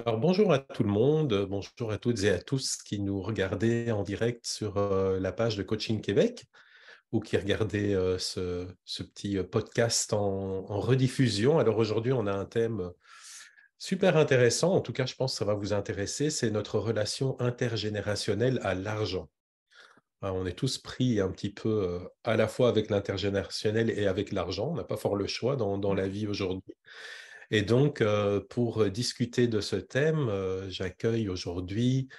Alors, bonjour à tout le monde, bonjour à toutes et à tous qui nous regardaient en direct sur la page de Coaching Québec ou qui regardaient ce petit podcast en rediffusion. Alors aujourd'hui, on a un thème super intéressant, en tout cas, je pense que ça va vous intéresser, c'est notre relation intergénérationnelle à l'argent. On est tous pris un petit peu à la fois avec l'intergénérationnel et avec l'argent, on n'a pas fort le choix dans la vie aujourd'hui. Et donc, pour discuter de ce thème, j'accueille aujourd'hui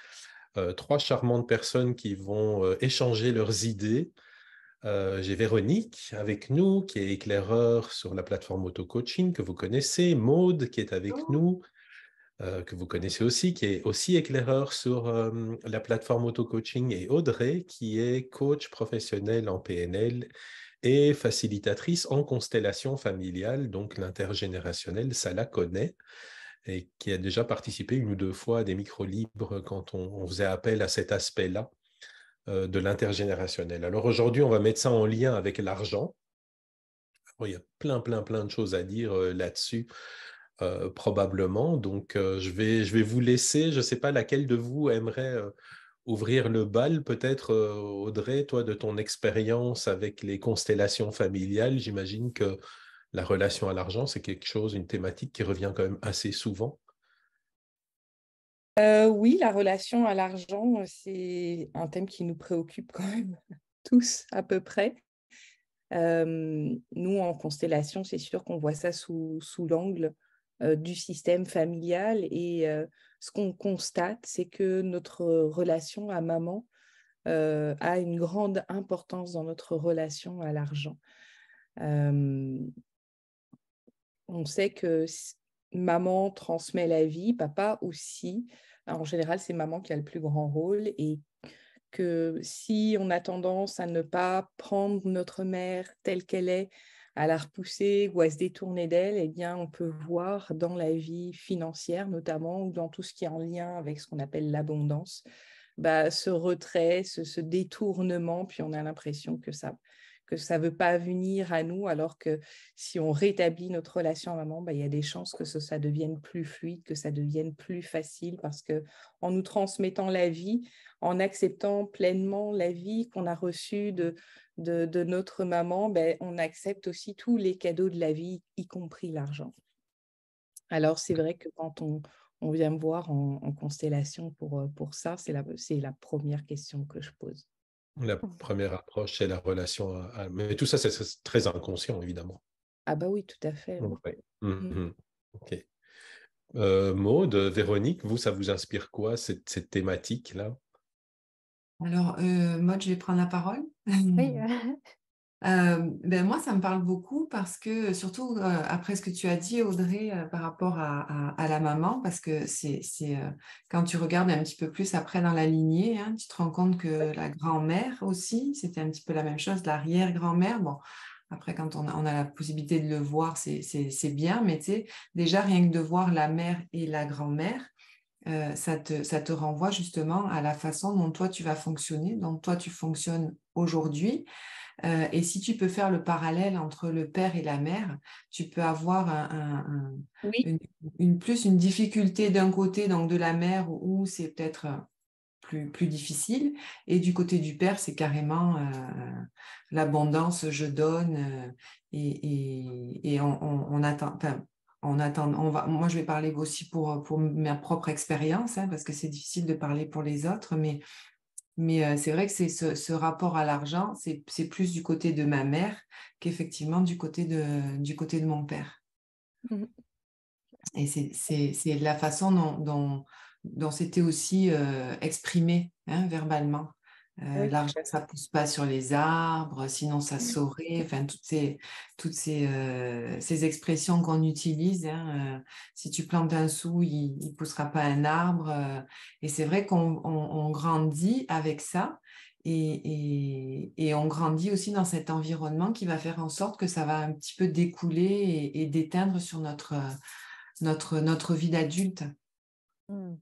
trois charmantes personnes qui vont échanger leurs idées. J'ai Véronique avec nous, qui est éclaireur sur la plateforme auto-coaching que vous connaissez, Maude qui est avec Oh, nous, que vous connaissez aussi, qui est aussi éclaireur sur la plateforme auto-coaching, et Audrey qui est coach professionnel en PNL et facilitatrice en constellation familiale, donc l'intergénérationnel, ça la connaît, et qui a déjà participé une ou deux fois à des micro-libres quand on faisait appel à cet aspect-là de l'intergénérationnel. Alors aujourd'hui, on va mettre ça en lien avec l'argent. Alors, il y a plein de choses à dire là-dessus, probablement. Donc, je vais vous laisser, je ne sais pas laquelle de vous aimerait ouvrir le bal, peut-être, Audrey, toi, de ton expérience avec les constellations familiales. J'imagine que la relation à l'argent, c'est quelque chose, une thématique qui revient quand même assez souvent. Oui, la relation à l'argent, c'est un thème qui nous préoccupe quand même tous à peu près. Nous, en constellation, c'est sûr qu'on voit ça sous l'angle du système familial et ce qu'on constate, c'est que notre relation à maman a une grande importance dans notre relation à l'argent. Euh, on sait que maman transmet la vie, papa aussi. En général, c'est maman qui a le plus grand rôle et que si on a tendance à ne pas prendre notre mère telle qu'elle est, à la repousser ou à se détourner d'elle, eh bien, on peut voir dans la vie financière notamment ou dans tout ce qui est en lien avec ce qu'on appelle l'abondance, bah, ce retrait, ce détournement, puis on a l'impression que ça veut pas venir à nous, alors que si on rétablit notre relation à maman, bah, il y a des chances que ça devienne plus fluide, que ça devienne plus facile, parce que en nous transmettant la vie, en acceptant pleinement la vie qu'on a reçue de notre maman, ben, on accepte aussi tous les cadeaux de la vie, y compris l'argent. Alors, c'est vrai que quand on vient me voir en constellation pour ça, c'est la première question que je pose. La première approche, c'est la relation mais tout ça, c'est très inconscient, évidemment. Ah bah oui, tout à fait. Oui. Ouais. Mm. Mhm. OK. Maude, Véronique, vous, ça vous inspire quoi, cette thématique-là? Alors, Maud, je vais prendre la parole. Oui, Ben moi, ça me parle beaucoup parce que, surtout après ce que tu as dit, Audrey, par rapport à la maman, parce que quand tu regardes un petit peu plus après dans la lignée, hein, tu te rends compte que la grand-mère aussi, c'était un petit peu la même chose, l'arrière-grand-mère. Bon, après, quand on a la possibilité de le voir, c'est bien, mais tu sais, déjà, rien que de voir la mère et la grand-mère, ça te renvoie justement à la façon dont toi tu vas fonctionner, dont toi tu fonctionnes aujourd'hui. Et si tu peux faire le parallèle entre le père et la mère, tu peux avoir Oui, une difficulté d'un côté, donc de la mère, où c'est peut-être plus difficile, et du côté du père, c'est carrément l'abondance, je donne, et on attend. Enfin, moi, je vais parler aussi pour ma propre expérience, hein, parce que c'est difficile de parler pour les autres, mais c'est vrai que c'est ce rapport à l'argent, c'est plus du côté de ma mère qu'effectivement du côté de mon père. mhm. Et c'est la façon dont c'était aussi exprimé, hein, verbalement. Oui, tout L'argent, à ça fait. pousse pas sur les arbres, sinon ça saurait. Enfin, ces expressions qu'on utilise, hein, si tu plantes un sou, il poussera pas un arbre. Et c'est vrai qu'on grandit avec ça. Et on grandit aussi dans cet environnement qui va faire en sorte que ça va un petit peu découler et déteindre sur notre vie d'adulte. Mm.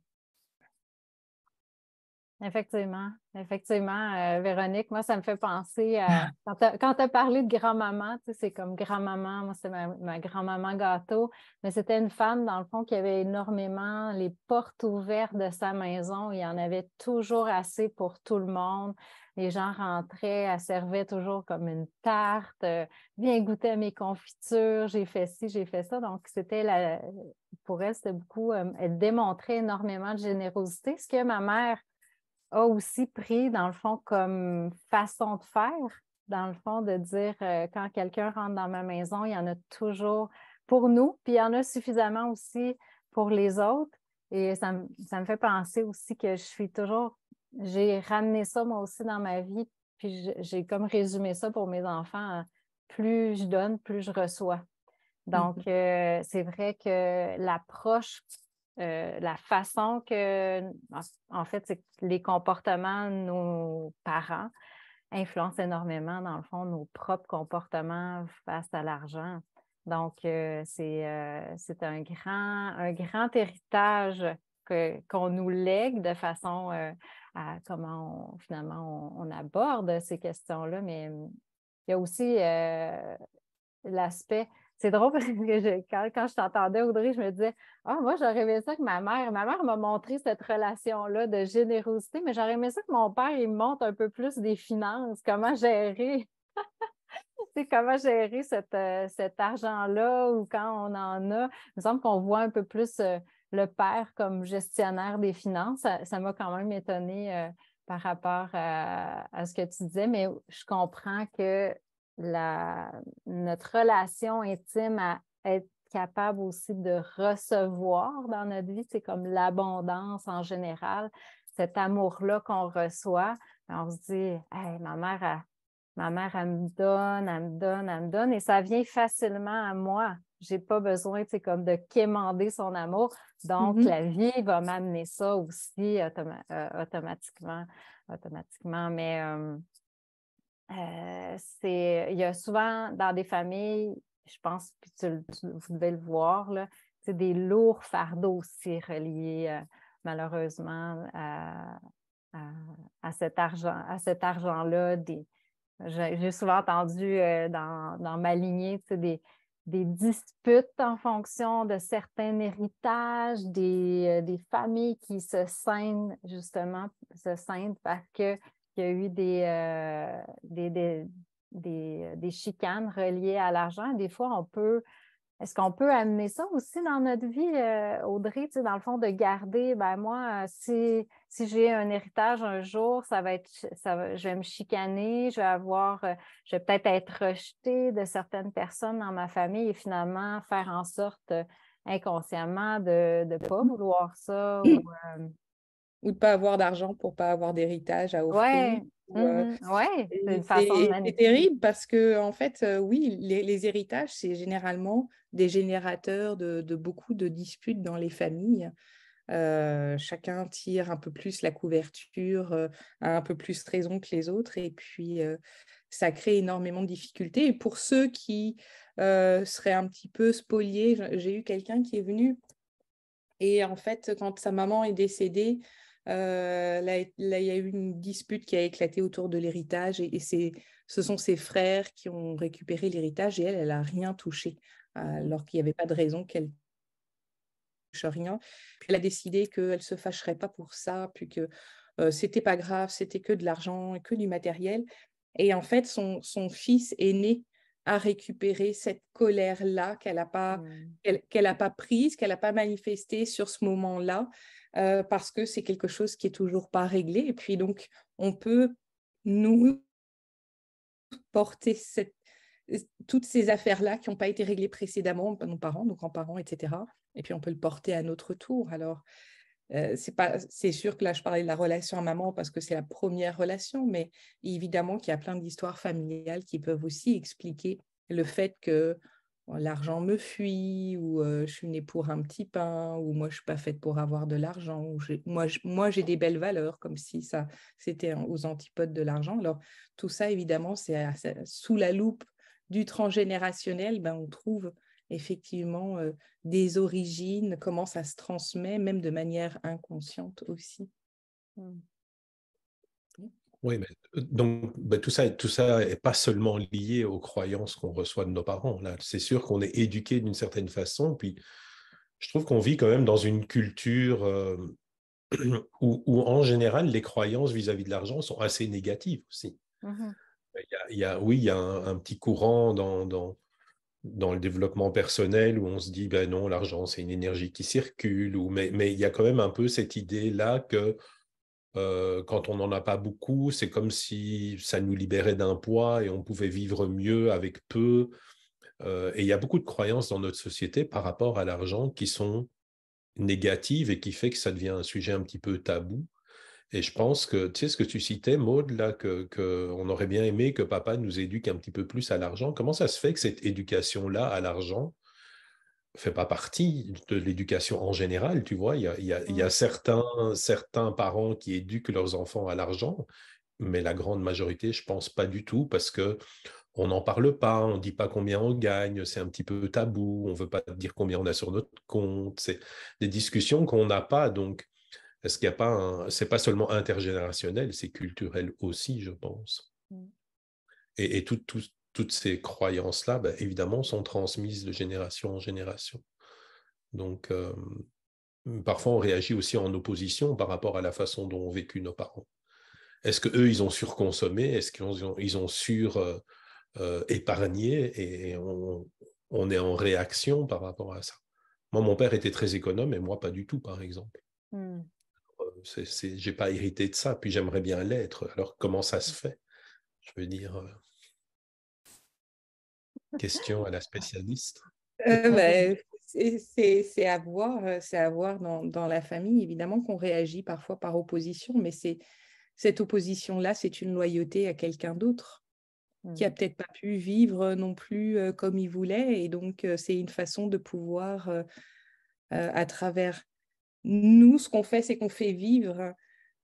Effectivement, effectivement, Véronique, moi, ça me fait penser à quand tu as parlé de grand-maman, tu sais, c'est comme grand-maman, moi, c'est ma grand-maman gâteau, mais c'était une femme, dans le fond, qui avait énormément les portes ouvertes de sa maison. Il y en avait toujours assez pour tout le monde. Les gens rentraient, elle servait toujours comme une tarte, viens goûter à mes confitures, j'ai fait ci, j'ai fait ça. Donc, pour elle, c'était beaucoup, elle démontrait énormément de générosité, ce que ma mère a aussi pris, dans le fond, comme façon de faire, dans le fond, de dire quand quelqu'un rentre dans ma maison, il y en a toujours pour nous, puis il y en a suffisamment aussi pour les autres. Et ça me fait penser aussi que j'ai ramené ça moi aussi dans ma vie, puis j'ai comme résumé ça pour mes enfants. Plus je donne, plus je reçois. Donc, c'est vrai que l'approche, la façon que, en fait, c'est que les comportements de nos parents influencent énormément, dans le fond, nos propres comportements face à l'argent. Donc, c'est un grand héritage qu'on nous lègue de façon à comment finalement on aborde ces questions-là, mais il y a aussi l'aspect. C'est drôle parce que quand je t'entendais, Audrey, je me disais, moi, j'aurais aimé ça que ma mère m'a montré cette relation-là de générosité, mais j'aurais aimé ça que mon père, il me montre un peu plus des finances, comment gérer, comment gérer cet argent-là ou quand on en a. Il me semble qu'on voit un peu plus le père comme gestionnaire des finances. Ça m'a quand même étonnée par rapport à ce que tu disais, mais je comprends que notre relation intime à être capable aussi de recevoir dans notre vie, c'est comme l'abondance en général, cet amour-là qu'on reçoit. On se dit, hey, ma mère, elle me donne, elle me donne, elle me donne, et ça vient facilement à moi. Je n'ai pas besoin, tu sais, comme de quémander son amour. Donc, la vie va m'amener ça aussi automatiquement. Mais il y a souvent dans des familles, je pense, puis vous devez le voir, là, c'est des lourds fardeaux aussi reliés malheureusement à cet argent-là. J'ai souvent entendu dans ma lignée, des disputes en fonction de certains héritages, des familles qui se scindent parce qu'il y a eu des chicanes reliées à l'argent. Des fois, est-ce qu'on peut amener ça aussi dans notre vie, Audrey, tu sais, dans le fond, de garder, moi, si j'ai un héritage un jour, je vais me chicaner, je vais peut-être être rejetée de certaines personnes dans ma famille et finalement faire en sorte inconsciemment de ne pas vouloir ça. Ou de ne pas avoir d'argent pour ne pas avoir d'héritage à offrir. Ouais, ouais, c'est une façon de C'est manipuler. terrible parce que, en fait, oui, les héritages, c'est généralement des générateurs de beaucoup de disputes dans les familles. Chacun tire un peu plus la couverture, a un peu plus raison que les autres, et puis ça crée énormément de difficultés. Et pour ceux qui seraient un petit peu spoliés, j'ai eu quelqu'un qui est venu, et en fait, quand sa maman est décédée, là, il y a eu une dispute qui a éclaté autour de l'héritage, et ce sont ses frères qui ont récupéré l'héritage, et elle n'a rien touché, alors qu'il n'y avait pas de raison qu'elle touche rien. Puis elle a décidé qu'elle ne se fâcherait pas pour ça, puis que c'était pas grave, c'était que de l'argent et que du matériel. Et en fait, son fils aîné a récupéré cette colère-là qu'elle n'a pas, qu'elle a pas prise, qu'elle n'a pas manifestée sur ce moment-là, parce que c'est quelque chose qui est toujours pas réglé. Et puis donc, on peut nous porter toutes ces affaires-là qui n'ont pas été réglées précédemment par nos parents, nos grands-parents, etc. Et puis on peut le porter à notre tour. Alors, c'est sûr que là, je parlais de la relation à maman parce que c'est la première relation, mais évidemment qu'il y a plein d'histoires familiales qui peuvent aussi expliquer le fait que l'argent me fuit, ou je suis née pour un petit pain, ou moi, je ne suis pas faite pour avoir de l'argent, ou moi, j'ai des belles valeurs, comme si ça, c'était aux antipodes de l'argent. Alors, tout ça, évidemment, c'est sous la loupe du transgénérationnel, on trouve effectivement des origines, comment ça se transmet, même de manière inconsciente aussi. Oui, mais donc tout ça n'est pas seulement lié aux croyances qu'on reçoit de nos parents. Là, c'est sûr qu'on est éduqué d'une certaine façon, puis je trouve qu'on vit quand même dans une culture où, en général, les croyances vis-à-vis de l'argent sont assez négatives aussi. Mhm. Oui, il y a un petit courant dans le développement personnel où on se dit, ben non, l'argent, c'est une énergie qui circule, mais il y a quand même un peu cette idée-là que quand on n'en a pas beaucoup, c'est comme si ça nous libérait d'un poids et on pouvait vivre mieux avec peu. Et il y a beaucoup de croyances dans notre société par rapport à l'argent qui sont négatives et qui fait que ça devient un sujet un petit peu tabou. Et je pense que, tu sais, ce que tu citais, Maud, là, on aurait bien aimé que papa nous éduque un petit peu plus à l'argent. Comment ça se fait que cette éducation-là à l'argent fait pas partie de l'éducation en général, tu vois? Il y a certains parents qui éduquent leurs enfants à l'argent, mais la grande majorité, je pense pas du tout, parce que on n'en parle pas, on dit pas combien on gagne, c'est un petit peu tabou, on veut pas dire combien on a sur notre compte, c'est des discussions qu'on n'a pas, donc est-ce qu'il y a pas c'est pas seulement intergénérationnel, c'est culturel aussi, je pense. Mm. Et toutes ces croyances-là, ben, évidemment, sont transmises de génération en génération. Donc, parfois, on réagit aussi en opposition par rapport à la façon dont ont vécu nos parents. Est-ce qu'eux, ils ont surconsommé? Est-ce qu'ils ont épargné? Et on est en réaction par rapport à ça. Moi, mon père était très économe et moi, pas du tout, par exemple. Mm. J'ai pas hérité de ça, puis j'aimerais bien l'être. Alors, comment ça se fait? Je veux dire, question à la spécialiste. Ben, c'est à voir dans la famille. Évidemment qu'on réagit parfois par opposition, mais cette opposition-là, c'est une loyauté à quelqu'un d'autre qui a peut-être pas pu vivre non plus comme il voulait. Et donc, c'est une façon de pouvoir, à travers nous, ce qu'on fait, c'est qu'on fait vivre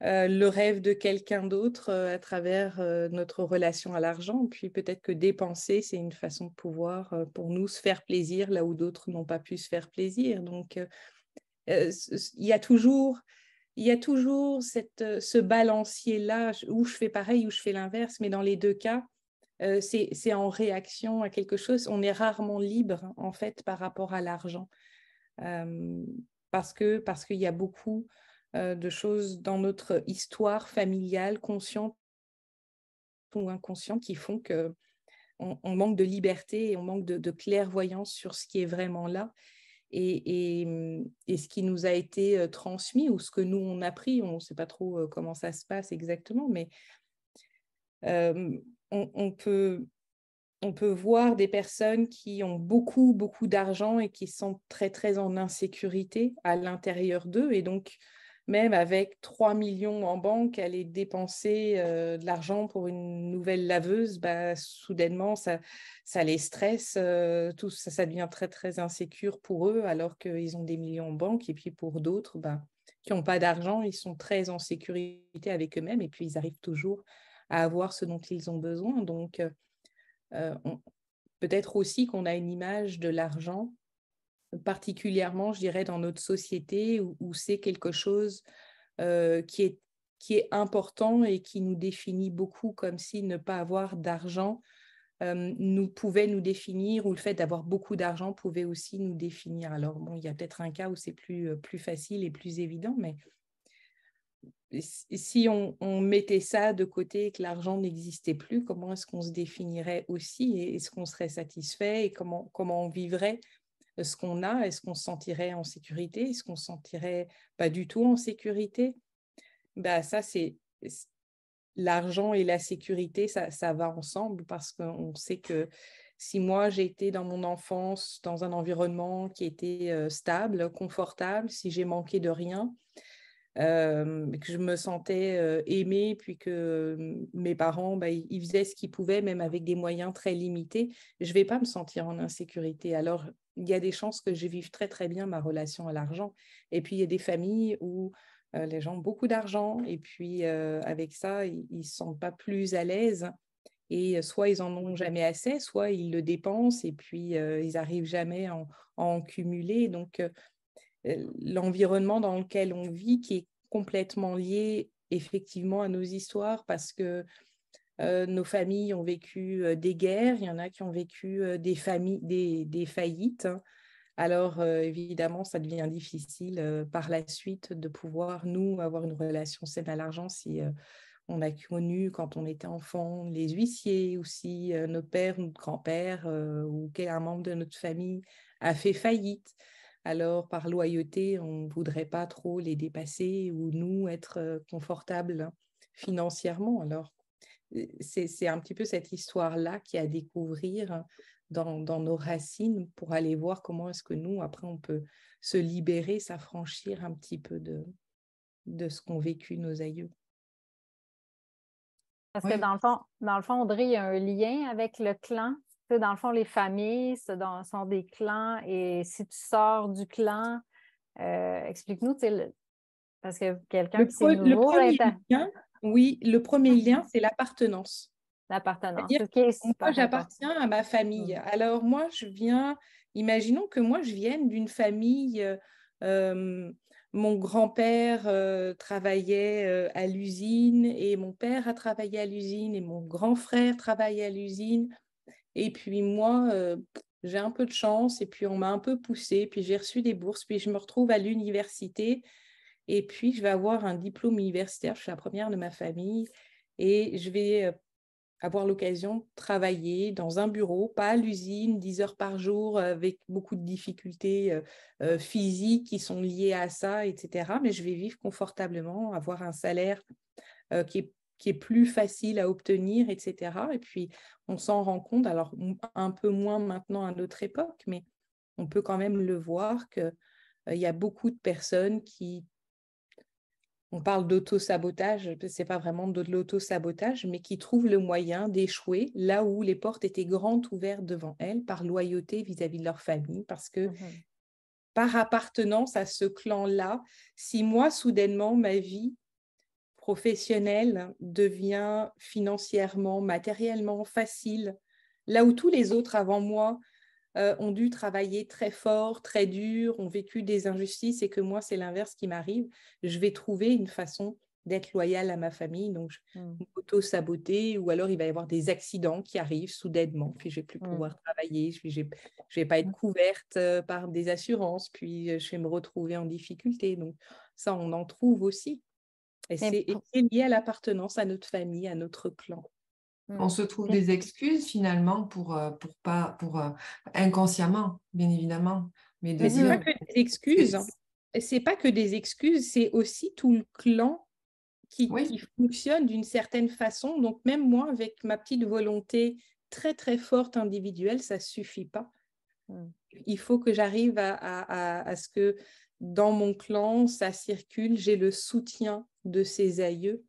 le rêve de quelqu'un d'autre à travers notre relation à l'argent. Puis peut-être que dépenser, c'est une façon de pouvoir, pour nous, se faire plaisir là où d'autres n'ont pas pu se faire plaisir. Donc, il y a toujours ce balancier-là où je fais pareil, où je fais l'inverse, mais dans les deux cas, c'est en réaction à quelque chose. On est rarement libre, en fait, par rapport à l'argent. Parce qu'il y a beaucoup de choses dans notre histoire familiale, consciente ou inconsciente, qui font qu'on manque de liberté et on manque de clairvoyance sur ce qui est vraiment là. Et ce qui nous a été transmis ou ce que nous, on a appris, on ne sait pas trop comment ça se passe exactement, mais on peut voir des personnes qui ont beaucoup, beaucoup d'argent et qui sont très, très en insécurité à l'intérieur d'eux. Et donc, même avec 3 millions en banque, aller dépenser de l'argent pour une nouvelle laveuse, bah, soudainement, ça les stresse. Tout ça devient très, très insécure pour eux, alors qu'ils ont des millions en banque. Et puis pour d'autres, bah, qui n'ont pas d'argent, ils sont très en sécurité avec eux-mêmes et puis ils arrivent toujours à avoir ce dont ils ont besoin. Donc, peut-être aussi qu'on a une image de l'argent, particulièrement, je dirais, dans notre société où c'est quelque chose qui est important et qui nous définit beaucoup, comme si ne pas avoir d'argent pouvait nous définir, ou le fait d'avoir beaucoup d'argent pouvait aussi nous définir. Alors, bon, il y a peut-être un cas où c'est plus facile et plus évident, mais si on mettait ça de côté et que l'argent n'existait plus, comment est-ce qu'on se définirait aussi et est-ce qu'on serait satisfait et comment on vivrait ce qu'on a? Est-ce qu'on se sentirait en sécurité? Est-ce qu'on se sentirait pas du tout en sécurité? Bah, ça, c'est l'argent et la sécurité, ça va ensemble parce qu'on sait que si moi j'ai été dans mon enfance dans un environnement qui était stable, confortable, si j'ai manqué de rien, que je me sentais aimée, puis que mes parents, bah, ils faisaient ce qu'ils pouvaient, même avec des moyens très limités, je ne vais pas me sentir en insécurité. Alors, il y a des chances que je vive très, très bien ma relation à l'argent. Et puis, il y a des familles où les gens ont beaucoup d'argent, et puis avec ça, ils ne se sentent pas plus à l'aise. Et soit ils en ont jamais assez, soit ils le dépensent, et puis ils n'arrivent jamais à en cumuler. Donc, l'environnement dans lequel on vit, qui est complètement lié effectivement à nos histoires parce que nos familles ont vécu des guerres, il y en a qui ont vécu des faillites. Hein. Alors, évidemment, ça devient difficile par la suite de pouvoir, nous, avoir une relation saine à l'argent si on a connu, quand on était enfant, les huissiers ou si notre père ou notre grand-père ou un membre de notre famille a fait faillite. Alors, par loyauté, on ne voudrait pas trop les dépasser ou nous être confortables financièrement. Alors, c'est un petit peu cette histoire-là qui est à découvrir dans nos racines pour aller voir comment est-ce que nous, après, on peut se libérer, s'affranchir un petit peu de ce qu'ont vécu nos aïeux. Parce que dans le fond, Audrey, il y a un lien avec le clan. Tu sais, dans le fond, les familles sont des clans et si tu sors du clan, explique-nous, tu sais, parce que quelqu'un qui s'est nouveau... Le premier lien, c'est l'appartenance. L'appartenance. Moi, j'appartiens à ma famille. Alors, moi, imaginons que moi, je vienne d'une famille, mon grand-père travaillait à l'usine et mon père a travaillé à l'usine et mon grand frère travaillait à l'usine. Et puis moi, j'ai un peu de chance et puis on m'a un peu poussée, puis j'ai reçu des bourses, puis je me retrouve à l'université. Et puis, je vais avoir un diplôme universitaire. Je suis la première de ma famille et je vais avoir l'occasion de travailler dans un bureau, pas à l'usine, 10 heures par jour, avec beaucoup de difficultés physiques qui sont liées à ça, etc. Mais je vais vivre confortablement, avoir un salaire qui est plus facile à obtenir, etc. Et puis, on s'en rend compte, alors un peu moins maintenant à notre époque, mais on peut quand même le voir qu'il y a beaucoup de personnes qui... On parle d'auto-sabotage, ce n'est pas vraiment de l'auto-sabotage, mais qui trouvent le moyen d'échouer là où les portes étaient grandes ouvertes devant elles par loyauté vis-à-vis de leur famille, parce que par appartenance à ce clan-là, si moi, soudainement, ma vie professionnelle devient financièrement, matériellement facile, là où tous les autres avant moi ont dû travailler très fort, très dur, ont vécu des injustices et que moi, c'est l'inverse qui m'arrive, je vais trouver une façon d'être loyale à ma famille. Donc, je vais m'auto-saboter ou alors il va y avoir des accidents qui arrivent soudainement. Puis, je ne vais plus pouvoir travailler. Je ne vais pas être couverte par des assurances. Puis, je vais me retrouver en difficulté. Donc, ça, on en trouve aussi. Et c'est lié à l'appartenance à notre famille, à notre clan. On se trouve des excuses finalement pour inconsciemment, bien évidemment. Mais ce n'est pas que des excuses. C'est pas que des excuses, c'est aussi tout le clan qui fonctionne d'une certaine façon. Donc même moi, avec ma petite volonté très très forte individuelle, ça ne suffit pas. Il faut que j'arrive à ce que dans mon clan, ça circule, j'ai le soutien de ces aïeux.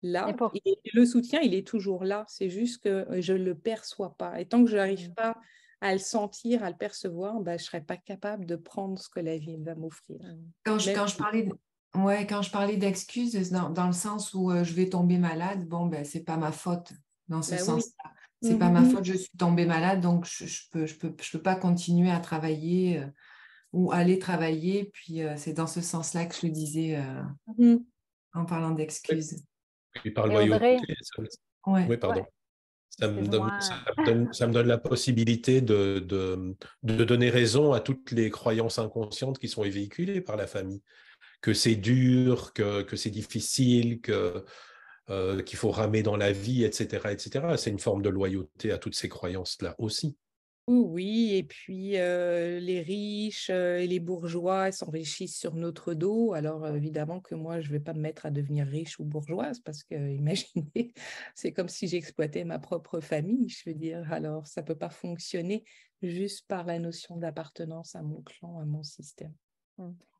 Là, et le soutien, il est toujours là. C'est juste que je ne le perçois pas. Et tant que je n'arrive pas à le sentir, à le percevoir, je ne serai pas capable de prendre ce que la vie va m'offrir. Quand je parlais d'excuses, dans le sens où je vais tomber malade, ce n'est pas ma faute dans ce sens-là. C'est pas ma faute, je suis tombée malade, donc je peux pas continuer à travailler ou aller travailler. Puis c'est dans ce sens-là que je le disais en parlant d'excuses. Et par loyauté, oui, pardon. Ça me donne la possibilité de donner raison à toutes les croyances inconscientes qui sont véhiculées par la famille. Que c'est dur, que c'est difficile, qu'il faut ramer dans la vie, etc., etc. C'est une forme de loyauté à toutes ces croyances-là aussi. Oui, et puis les riches et les bourgeois s'enrichissent sur notre dos. Alors évidemment que moi, je ne vais pas me mettre à devenir riche ou bourgeoise parce que, imaginez, c'est comme si j'exploitais ma propre famille, je veux dire. Alors, ça ne peut pas fonctionner juste par la notion d'appartenance à mon clan, à mon système.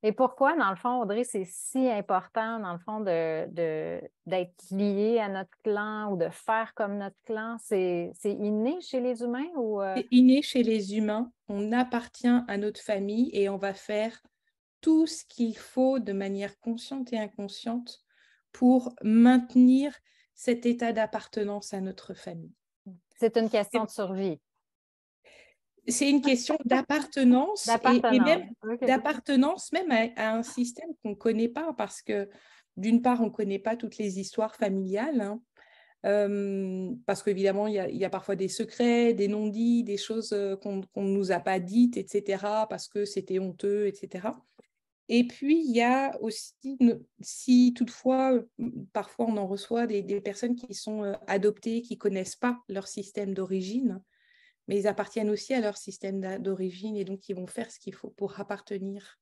Et pourquoi, dans le fond, Audrey, c'est si important, dans le fond, d'être lié à notre clan ou de faire comme notre clan? C'est inné chez les humains ou C'est inné chez les humains. On appartient à notre famille et on va faire tout ce qu'il faut de manière consciente et inconsciente pour maintenir cet état d'appartenance à notre famille. C'est une question de survie. C'est une question d'appartenance et même d'appartenance même à un système qu'on ne connaît pas parce que d'une part, on ne connaît pas toutes les histoires familiales, hein, parce qu'évidemment, il y a parfois des secrets, des non-dits, des choses qu'on ne nous a pas dites, etc., parce que c'était honteux, etc. Et puis, il y a aussi, si toutefois, parfois on en reçoit des personnes qui sont adoptées, qui ne connaissent pas leur système d'origine, mais ils appartiennent aussi à leur système d'origine et donc ils vont faire ce qu'il faut pour appartenir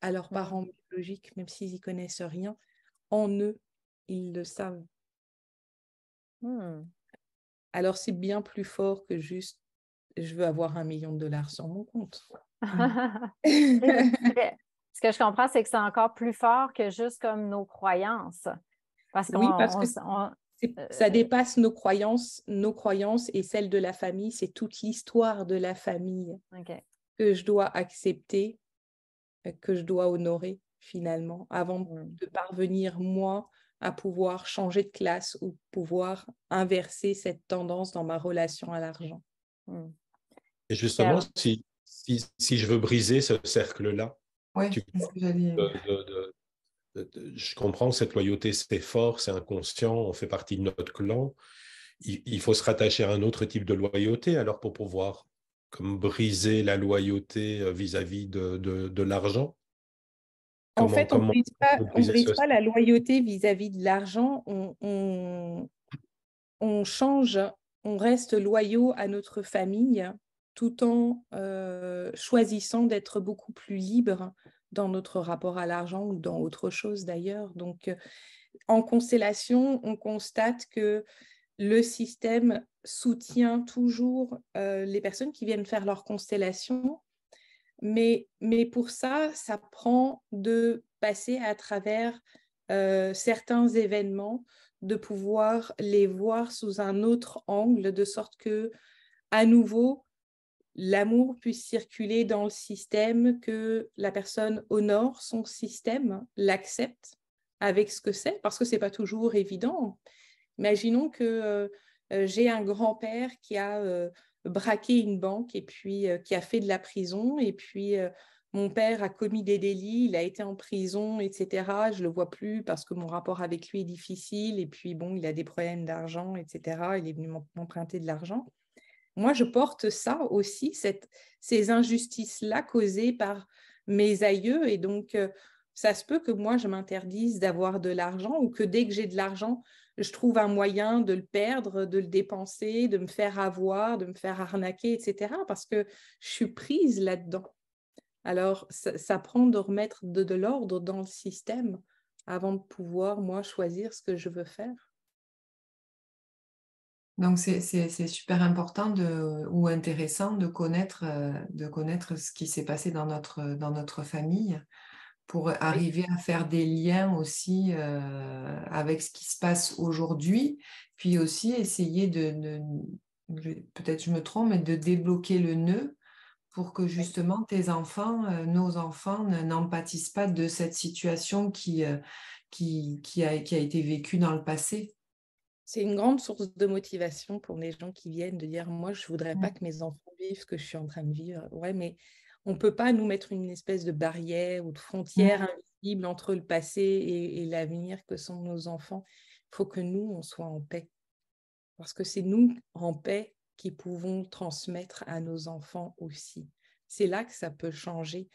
à leurs parents biologiques, même s'ils n'y connaissent rien. En eux, ils le savent. Alors, c'est bien plus fort que juste « je veux avoir $1 million sur mon compte ». Ce que je comprends, c'est que c'est encore plus fort que juste comme nos croyances. Parce Oui, parce que ça dépasse nos croyances et celles de la famille. C'est toute l'histoire de la famille que je dois accepter, que je dois honorer finalement, avant de parvenir, moi, à pouvoir changer de classe ou pouvoir inverser cette tendance dans ma relation à l'argent. Et justement, si je veux briser ce cercle-là, je comprends que cette loyauté, c'est fort, c'est inconscient, on fait partie de notre clan. Il faut se rattacher à un autre type de loyauté, alors pour pouvoir comme briser la loyauté vis-à-vis de l'argent. En fait, on ne brise pas la loyauté vis-à-vis de l'argent, on change, on reste loyaux à notre famille tout en choisissant d'être beaucoup plus libre dans notre rapport à l'argent ou dans autre chose d'ailleurs. Donc, en constellation, on constate que le système soutient toujours les personnes qui viennent faire leur constellation, mais pour ça, ça prend de passer à travers certains événements, de pouvoir les voir sous un autre angle, de sorte que, à nouveau, l'amour puisse circuler dans le système, que la personne honore son système, l'accepte avec ce que c'est, parce que ce n'est pas toujours évident. Imaginons que j'ai un grand-père qui a braqué une banque et puis qui a fait de la prison, et puis mon père a commis des délits, il a été en prison, etc. Je ne le vois plus parce que mon rapport avec lui est difficile, et puis bon, il a des problèmes d'argent, etc. Il est venu m'emprunter de l'argent. Moi, je porte ça aussi, ces injustices-là causées par mes aïeux, et donc ça se peut que moi, je m'interdise d'avoir de l'argent, ou que dès que j'ai de l'argent, je trouve un moyen de le perdre, de le dépenser, de me faire avoir, de me faire arnaquer, etc., parce que je suis prise là-dedans. Alors, ça prend de remettre de l'ordre dans le système avant de pouvoir, moi, choisir ce que je veux faire. Donc, c'est super important ou intéressant de connaître ce qui s'est passé dans notre famille, pour arriver à faire des liens aussi avec ce qui se passe aujourd'hui, puis aussi essayer peut-être je me trompe, mais de débloquer le nœud pour que justement tes enfants, nos enfants, n'en pâtissent pas de cette situation qui a été vécue dans le passé. C'est une grande source de motivation pour les gens qui viennent, de dire « moi, je ne voudrais pas que mes enfants vivent ce que je suis en train de vivre ». Ouais, mais on ne peut pas nous mettre une espèce de barrière ou de frontière invisible entre le passé et l'avenir que sont nos enfants. Il faut que nous, on soit en paix. Parce que c'est nous, en paix, qui pouvons transmettre à nos enfants aussi. C'est là que ça peut changer.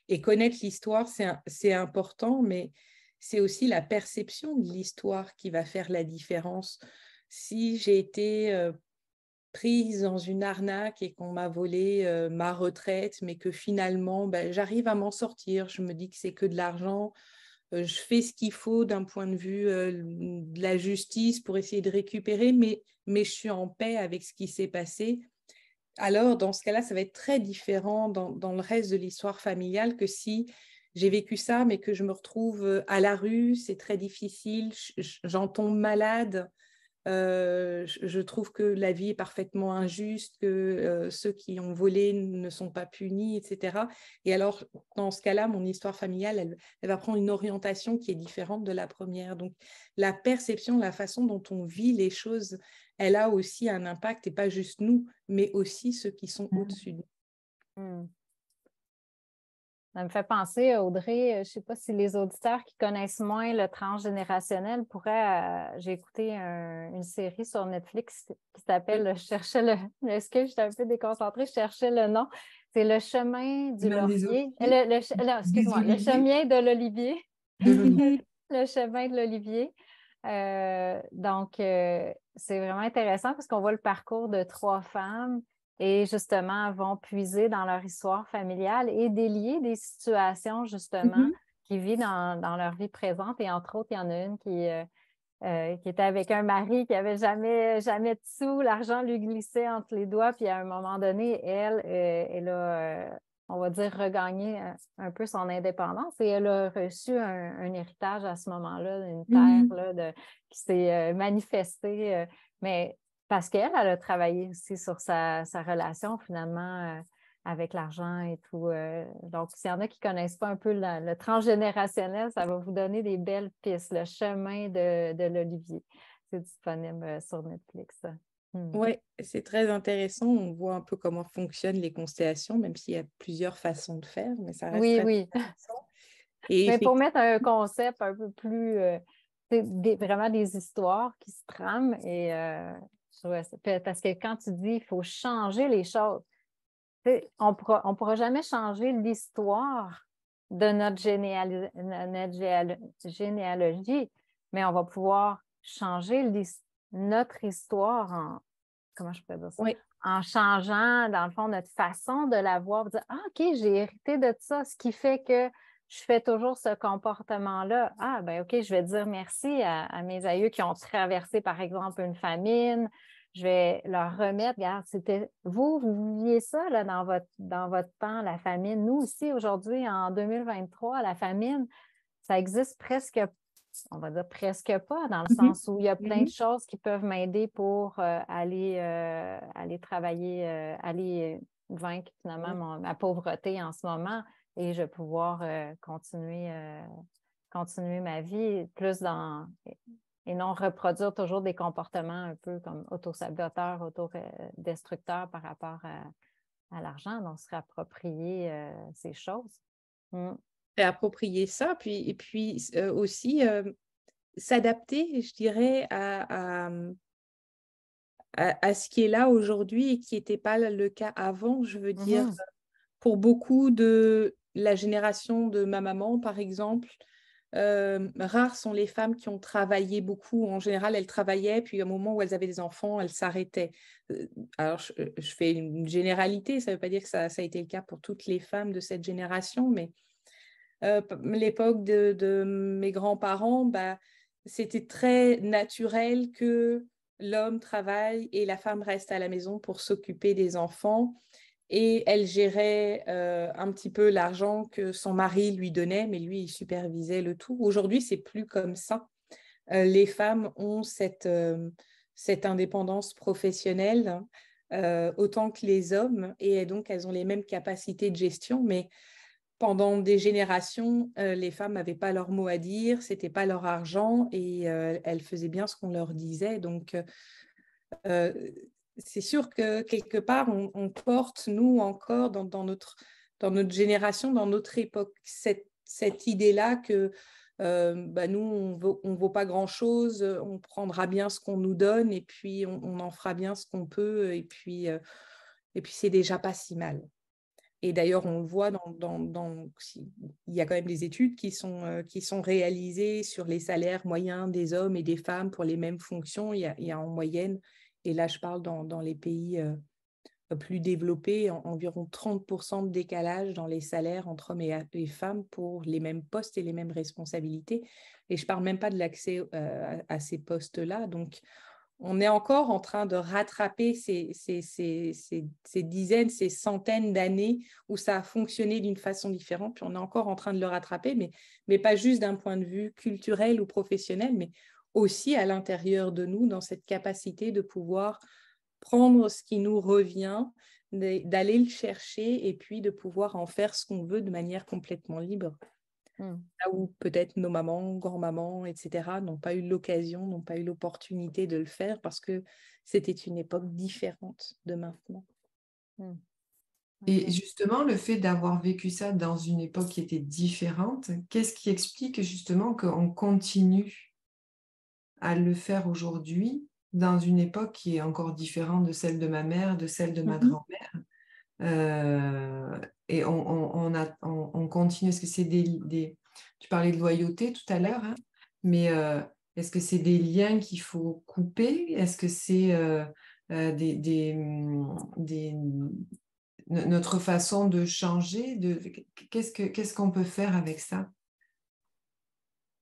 Et connaître l'histoire, c'est important, mais c'est aussi la perception de l'histoire qui va faire la différence. Si j'ai été prise dans une arnaque et qu'on m'a volé ma retraite, mais que finalement, j'arrive à m'en sortir, je me dis que c'est que de l'argent, je fais ce qu'il faut d'un point de vue de la justice pour essayer de récupérer, mais je suis en paix avec ce qui s'est passé. Alors, dans ce cas-là, ça va être très différent dans le reste de l'histoire familiale que si j'ai vécu ça, mais que je me retrouve à la rue, c'est très difficile, j'en tombe malade. Je trouve que la vie est parfaitement injuste, que ceux qui ont volé ne sont pas punis, etc. Et alors, dans ce cas-là, mon histoire familiale, elle va prendre une orientation qui est différente de la première. Donc, la perception, la façon dont on vit les choses, elle a aussi un impact, et pas juste nous, mais aussi ceux qui sont au-dessus de nous. Ça me fait penser, Audrey, je ne sais pas si les auditeurs qui connaissent moins le transgénérationnel pourraient... j'ai écouté une série sur Netflix qui s'appelle Je cherchais excuse, j'étais un peu déconcentrée, je cherchais le nom. C'est Le chemin du laurier. Excuse-moi, Le chemin de l'olivier. Le chemin de l'olivier. Donc, c'est vraiment intéressant parce qu'on voit le parcours de 3 femmes et justement vont puiser dans leur histoire familiale et délier des situations justement qu'ils vivent dans leur vie présente. Et entre autres, il y en a une qui était avec un mari qui n'avait jamais de sous, l'argent lui glissait entre les doigts, puis à un moment donné, elle a, on va dire, regagné un peu son indépendance et elle a reçu un héritage à ce moment-là, une terre là, qui s'est manifestée, mais parce qu'elle a travaillé aussi sur sa relation finalement avec l'argent et tout. Donc, s'il y en a qui ne connaissent pas un peu le transgénérationnel, ça va vous donner des belles pistes. Le chemin de l'olivier. C'est disponible sur Netflix. Oui, c'est très intéressant. On voit un peu comment fonctionnent les constellations, même s'il y a plusieurs façons de faire, mais ça reste très intéressant. Et mais pour mettre un concept un peu plus... vraiment des histoires qui se trament. Et, parce que quand tu dis qu'il faut changer les choses, on ne pourra jamais changer l'histoire de notre généalogie, mais on va pouvoir changer notre histoire en, comment je peux dire ça? oui. En changeant, dans le fond, notre façon de la voir, dire, ah, OK, j'ai hérité de ça, ce qui fait que je fais toujours ce comportement-là. Ah, ben OK, je vais dire merci à mes aïeux qui ont traversé, par exemple, une famine. Je vais leur remettre, regarde, c'était vous viviez ça là, dans votre temps, la famine. Nous aussi, aujourd'hui, en 2023, la famine, ça existe presque, on va dire presque pas, dans le sens où il y a plein de choses qui peuvent m'aider pour aller travailler, aller vaincre finalement ma pauvreté en ce moment et je vais pouvoir continuer ma vie plus dans... et non reproduire toujours des comportements un peu comme autosaboteurs, autodestructeurs par rapport à l'argent, donc se réapproprier ces choses. Réapproprier ça, et puis aussi s'adapter, je dirais, à ce qui est là aujourd'hui et qui n'était pas le cas avant. Je veux dire, pour beaucoup de la génération de ma maman, par exemple, rares sont les femmes qui ont travaillé beaucoup. En général, elles travaillaient, puis au moment où elles avaient des enfants, elles s'arrêtaient. Alors, je fais une généralité, ça ne veut pas dire que ça a été le cas pour toutes les femmes de cette génération, mais l'époque de mes grands-parents, c'était très naturel que l'homme travaille et la femme reste à la maison pour s'occuper des enfants. Et elle gérait un petit peu l'argent que son mari lui donnait, mais lui, il supervisait le tout. Aujourd'hui, c'est plus comme ça. Les femmes ont cette indépendance professionnelle autant que les hommes, et donc elles ont les mêmes capacités de gestion, mais pendant des générations, les femmes n'avaient pas leur mot à dire, c'était pas leur argent, et elles faisaient bien ce qu'on leur disait. Donc, c'est sûr que quelque part, on porte, nous, encore dans notre génération, dans notre époque, cette idée-là que nous, on ne vaut pas grand-chose, on prendra bien ce qu'on nous donne et puis on en fera bien ce qu'on peut et puis c'est déjà pas si mal. Et d'ailleurs, on le voit il y a quand même des études qui sont réalisées sur les salaires moyens des hommes et des femmes pour les mêmes fonctions. Il y a en moyenne, et là je parle dans les pays plus développés, environ 30% de décalage dans les salaires entre hommes et femmes pour les mêmes postes et les mêmes responsabilités. Et je ne parle même pas de l'accès à ces postes-là. Donc, on est encore en train de rattraper ces dizaines, ces centaines d'années où ça a fonctionné d'une façon différente, puis on est encore en train de le rattraper, mais pas juste d'un point de vue culturel ou professionnel, mais aussi à l'intérieur de nous, dans cette capacité de pouvoir prendre ce qui nous revient, d'aller le chercher et puis de pouvoir en faire ce qu'on veut de manière complètement libre. Là où peut-être nos mamans, grands-mamans, etc. n'ont pas eu l'occasion, n'ont pas eu l'opportunité de le faire parce que c'était une époque différente de maintenant. Et justement, le fait d'avoir vécu ça dans une époque qui était différente, qu'est-ce qui explique justement qu'on continue à le faire aujourd'hui dans une époque qui est encore différente de celle de ma mère, de celle de ma Mhm. grand-mère? Et on continue. Est-ce que c'est Tu parlais de loyauté tout à l'heure, hein, mais est-ce que c'est des liens qu'il faut couper? Est-ce que c'est notre façon de changer? Qu'est-ce qu'on peut faire avec ça?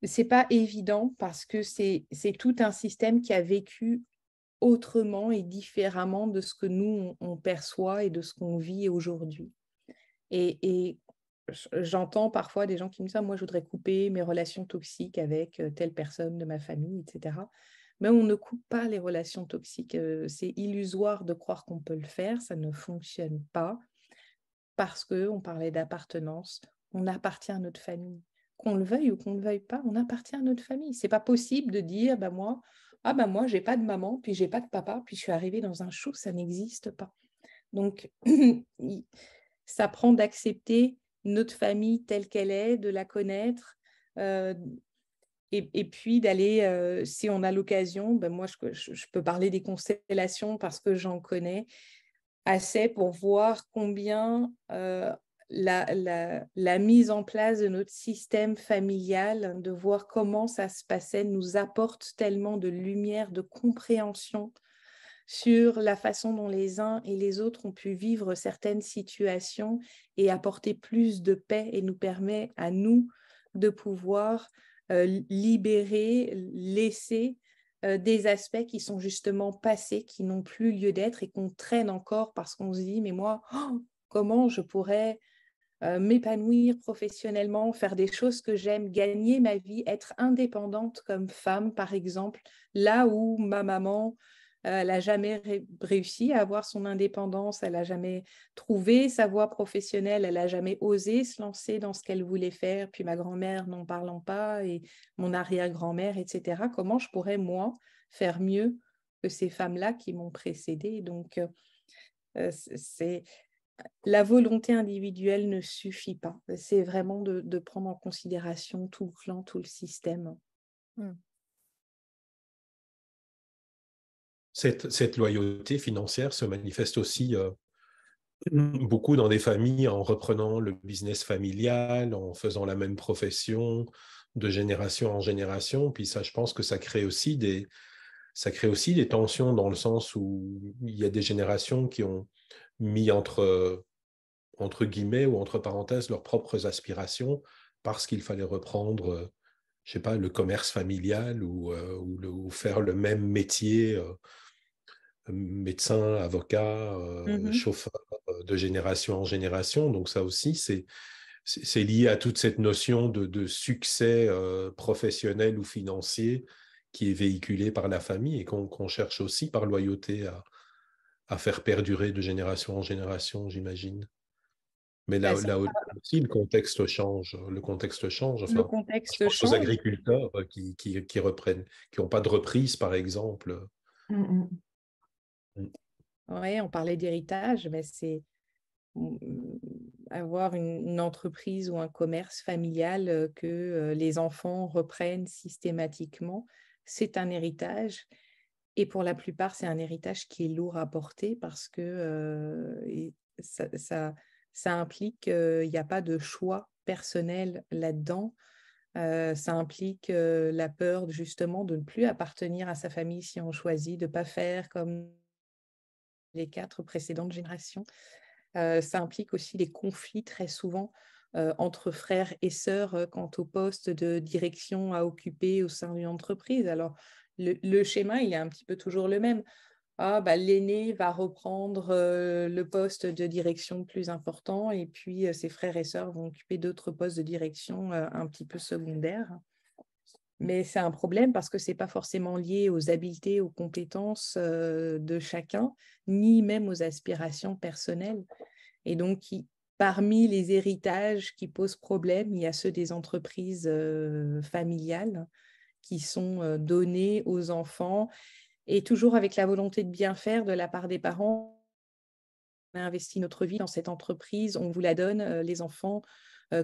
C'est pas évident parce que c'est tout un système qui a vécu autrement et différemment de ce que nous, on perçoit et de ce qu'on vit aujourd'hui. Et j'entends parfois des gens qui me disent: ah, moi, je voudrais couper mes relations toxiques avec telle personne de ma famille, etc. Mais on ne coupe pas les relations toxiques. C'est illusoire de croire qu'on peut le faire. Ça ne fonctionne pas parce qu'on parlait d'appartenance. On appartient à notre famille. Qu'on le veuille ou qu'on ne le veuille pas, on appartient à notre famille. C'est pas possible de dire: bah, moi, j'ai pas de maman, puis j'ai pas de papa, puis je suis arrivée dans un chou. Ça n'existe pas. Donc, ça prend d'accepter notre famille telle qu'elle est, de la connaître, et puis d'aller, si on a l'occasion, ben moi je peux parler des constellations parce que j'en connais assez pour voir combien la mise en place de notre système familial, de voir comment ça se passait, nous apporte tellement de lumière, de compréhension sur la façon dont les uns et les autres ont pu vivre certaines situations et apporter plus de paix, et nous permet à nous de pouvoir libérer, laisser des aspects qui sont justement passés, qui n'ont plus lieu d'être et qu'on traîne encore parce qu'on se dit: mais moi, comment je pourrais m'épanouir professionnellement, faire des choses que j'aime, gagner ma vie, être indépendante comme femme, par exemple, là où ma maman, elle n'a jamais réussi à avoir son indépendance, elle n'a jamais trouvé sa voie professionnelle, elle n'a jamais osé se lancer dans ce qu'elle voulait faire, puis ma grand-mère n'en parlant pas, et mon arrière-grand-mère, etc. Comment je pourrais, moi, faire mieux que ces femmes-là qui m'ont précédée? Donc, c'est la volonté individuelle ne suffit pas. C'est vraiment de prendre en considération tout le clan, tout le système. Cette loyauté financière se manifeste aussi beaucoup dans des familles en reprenant le business familial, en faisant la même profession de génération en génération. Puis ça, je pense que ça crée aussi des tensions dans le sens où il y a des générations qui ont mis entre guillemets ou entre parenthèses leurs propres aspirations parce qu'il fallait reprendre, je sais pas, le commerce familial ou faire le même métier, médecin, avocat, chauffeur, de génération en génération. Donc ça aussi, c'est lié à toute cette notion de succès professionnel ou financier qui est véhiculé par la famille et qu'on cherche aussi par loyauté à faire perdurer de génération en génération, j'imagine. Mais là aussi, le contexte change. Le contexte change. Le Enfin, je contexte pense aux change. agriculteurs qui reprennent, qui n'ont pas de reprise, par exemple. Oui, on parlait d'héritage, mais c'est avoir une entreprise ou un commerce familial que les enfants reprennent systématiquement. C'est un héritage. Et pour la plupart, c'est un héritage qui est lourd à porter parce que ça implique qu'il n'y a pas de choix personnel là-dedans. Ça implique la peur justement de ne plus appartenir à sa famille si on choisit de ne pas faire comme les 4 précédentes générations. Ça implique aussi les conflits très souvent entre frères et sœurs quant au poste de direction à occuper au sein d'une entreprise. Alors, le schéma, il est un petit peu toujours le même. L'aîné va reprendre le poste de direction plus important et puis ses frères et sœurs vont occuper d'autres postes de direction un petit peu secondaires. Mais c'est un problème parce que ce n'est pas forcément lié aux habiletés, aux compétences de chacun, ni même aux aspirations personnelles. Et donc, parmi les héritages qui posent problème, il y a ceux des entreprises familiales qui sont donnés aux enfants et toujours avec la volonté de bien faire de la part des parents. a investi notre vie dans cette entreprise, on vous la donne, les enfants.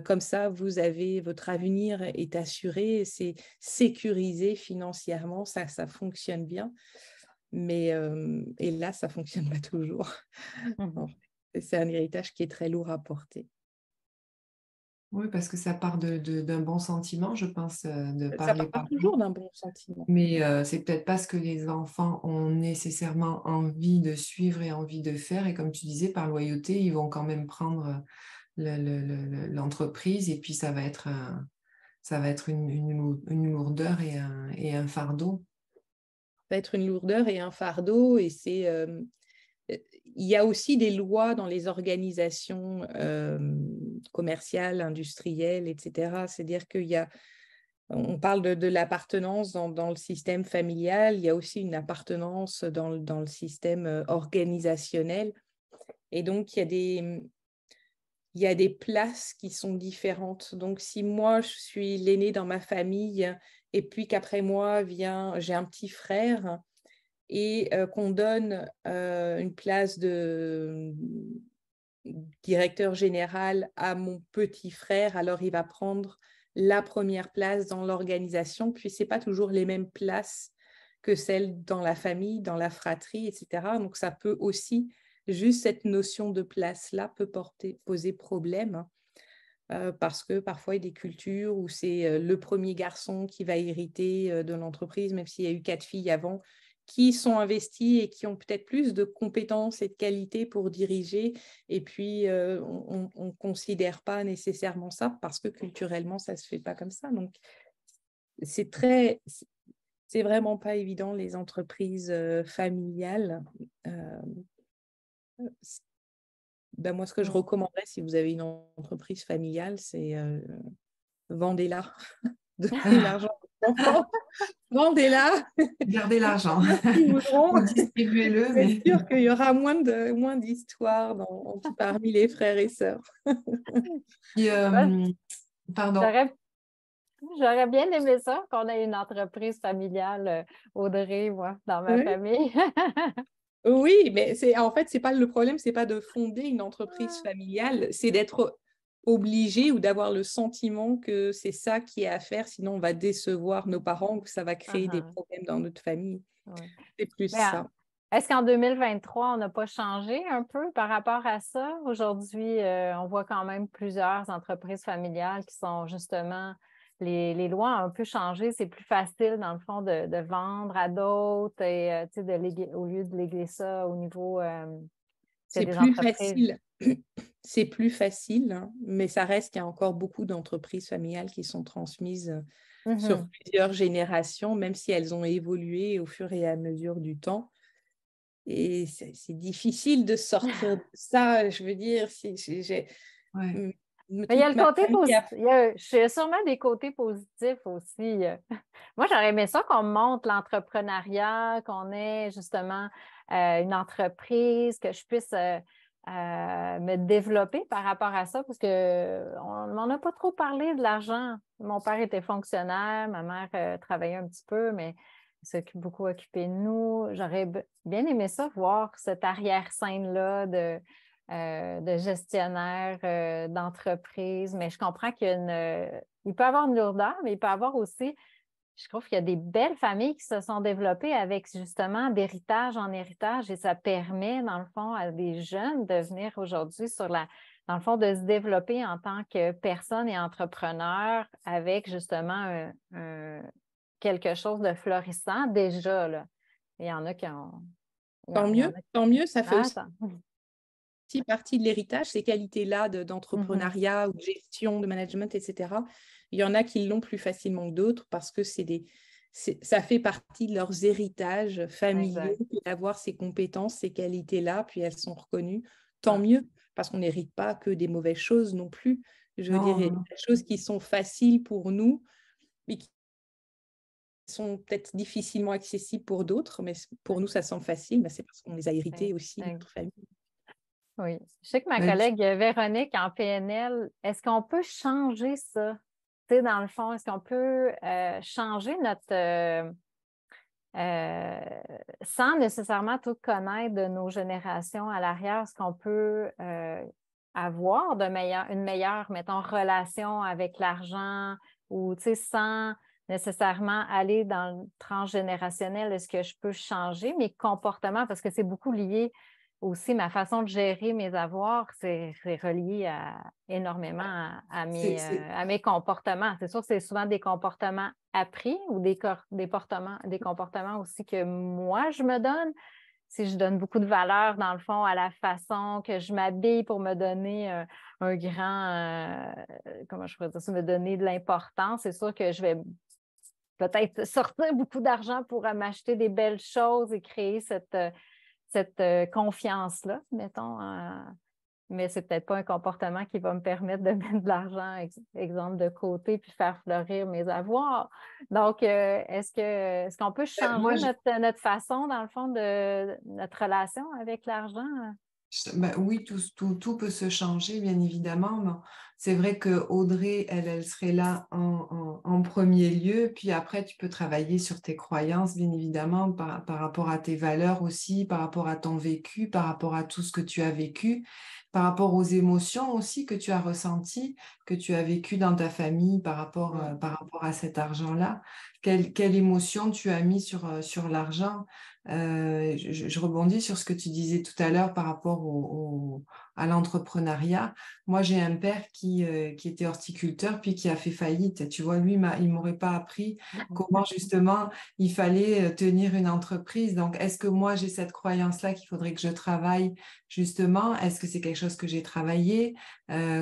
Comme ça, votre avenir est assuré, c'est sécurisé financièrement, ça fonctionne bien. Mais là, ça ne fonctionne pas toujours. C'est un héritage qui est très lourd à porter. Oui, parce que ça part d'un bon sentiment, je pense, de Ça par les part parents. toujours d'un bon sentiment. Mais c'est peut-être pas ce que les enfants ont nécessairement envie de suivre et envie de faire. Et comme tu disais, par loyauté, ils vont quand même prendre l'entreprise et puis ça va être une lourdeur et un fardeau. Ça va être une lourdeur et un fardeau. Et il y a aussi des lois dans les organisations commerciales, industrielles, etc. C'est-à-dire on parle de l'appartenance dans le système familial, il y a aussi une appartenance dans le système organisationnel. Et donc, il y a des places qui sont différentes. Donc, si moi, je suis l'aîné dans ma famille et puis qu'après moi, j'ai un petit frère et qu'on donne une place de directeur général à mon petit frère, alors il va prendre la première place dans l'organisation, puis ce n'est pas toujours les mêmes places que celles dans la famille, dans la fratrie, etc. Donc, ça peut aussi, juste cette notion de place-là peut poser problème, parce que parfois, il y a des cultures où c'est le premier garçon qui va hériter de l'entreprise, même s'il y a eu 4 filles avant, qui sont investies et qui ont peut-être plus de compétences et de qualités pour diriger. Et puis, on ne considère pas nécessairement ça parce que culturellement, ça ne se fait pas comme ça. Donc, c'est vraiment pas évident, les entreprises familiales. Moi, ce que je recommanderais, si vous avez une entreprise familiale, c'est vendez-la. Donnez l'argent aux enfants. Vendez-la. Gardez l'argent. Distribuez-le. C'est sûr qu'il y aura moins d'histoires parmi les frères et sœurs. Pardon. J'aurais bien aimé ça, qu'on ait une entreprise familiale, Audrey, moi, dans ma famille. Oui, mais en fait, c'est pas le problème, c'est pas de fonder une entreprise familiale, c'est d'être obligé ou d'avoir le sentiment que c'est ça qui est à faire, sinon on va décevoir nos parents ou que ça va créer des problèmes dans notre famille. C'est plus ça. Est-ce qu'en 2023, on n'a pas changé un peu par rapport à ça? Aujourd'hui, on voit quand même plusieurs entreprises familiales qui sont justement... Les lois ont un peu changé. C'est plus facile, dans le fond, de vendre à d'autres et au lieu de léguer ça au niveau c'est des plus entreprises. Facile. C'est plus facile, hein, mais ça reste qu'il y a encore beaucoup d'entreprises familiales qui sont transmises sur plusieurs générations, même si elles ont évolué au fur et à mesure du temps. Et c'est difficile de sortir de ça. Je veux dire, mais il y a le côté positif. Il y a sûrement des côtés positifs aussi. Moi, j'aurais aimé ça qu'on montre l'entrepreneuriat, qu'on ait justement une entreprise, que je puisse me développer par rapport à ça, parce qu'on n'en a pas trop parlé de l'argent. Mon père était fonctionnaire, ma mère travaillait un petit peu, mais il s'est beaucoup occupé de nous. J'aurais bien aimé ça, voir cette arrière-scène-là de gestionnaire d'entreprise, mais je comprends qu'il peut y avoir une lourdeur, mais il peut y avoir aussi, je trouve qu'il y a des belles familles qui se sont développées avec justement d'héritage en héritage et ça permet, dans le fond, à des jeunes de venir aujourd'hui dans le fond, de se développer en tant que personne et entrepreneur avec justement quelque chose de florissant déjà, là. Il y en a qui ont... Tant mieux, ça fait aussi partie de l'héritage, ces qualités-là d'entrepreneuriat ou de gestion, de management, etc. Il y en a qui l'ont plus facilement que d'autres parce que ça fait partie de leurs héritages familiaux d'avoir ces compétences, ces qualités-là, puis elles sont reconnues. Tant mieux, parce qu'on n'hérite pas que des mauvaises choses non plus. Je veux dire, il y a des choses qui sont faciles pour nous, mais qui sont peut-être difficilement accessibles pour d'autres, mais pour nous, ça semble facile, mais c'est parce qu'on les a héritées aussi de notre famille. Oui. Je sais que ma collègue Véronique en PNL, est-ce qu'on peut changer ça? Tu sais, dans le fond, est-ce qu'on peut changer sans nécessairement tout connaître de nos générations à l'arrière, ce qu'on peut avoir une meilleure, mettons, relation avec l'argent ou, tu sais, sans nécessairement aller dans le transgénérationnel, est-ce que je peux changer mes comportements? Parce que c'est beaucoup lié aussi, ma façon de gérer mes avoirs, c'est relié énormément à mes comportements. C'est sûr que c'est souvent des comportements appris ou des comportements aussi que moi, je me donne. Si je donne beaucoup de valeur, dans le fond, à la façon que je m'habille pour me donner un grand, comment je pourrais dire ça, me donner de l'importance, c'est sûr que je vais peut-être sortir beaucoup d'argent pour m'acheter des belles choses et créer cette confiance-là, mettons. Mais c'est peut-être pas un comportement qui va me permettre de mettre de l'argent, exemple, de côté puis faire fleurir mes avoirs. Donc, est-ce qu'on peut changer notre façon, dans le fond, de notre relation avec l'argent? Ben oui, tout peut se changer, bien évidemment. Mais c'est vrai que Audrey, elle serait là en premier lieu. Puis après, tu peux travailler sur tes croyances, bien évidemment, par rapport à tes valeurs aussi, par rapport à ton vécu, par rapport à tout ce que tu as vécu, par rapport aux émotions aussi que tu as ressenties, que tu as vécues dans ta famille par rapport à cet argent-là. Quelle émotion tu as mis sur l'argent? Je rebondis sur ce que tu disais tout à l'heure par rapport à l'entrepreneuriat. Moi, j'ai un père qui était horticulteur puis qui a fait faillite. Tu vois, lui, il m'aurait pas appris comment justement il fallait tenir une entreprise. Donc, est-ce que moi, j'ai cette croyance-là qu'il faudrait que je travaille justement? Est-ce que c'est quelque chose que j'ai travaillé?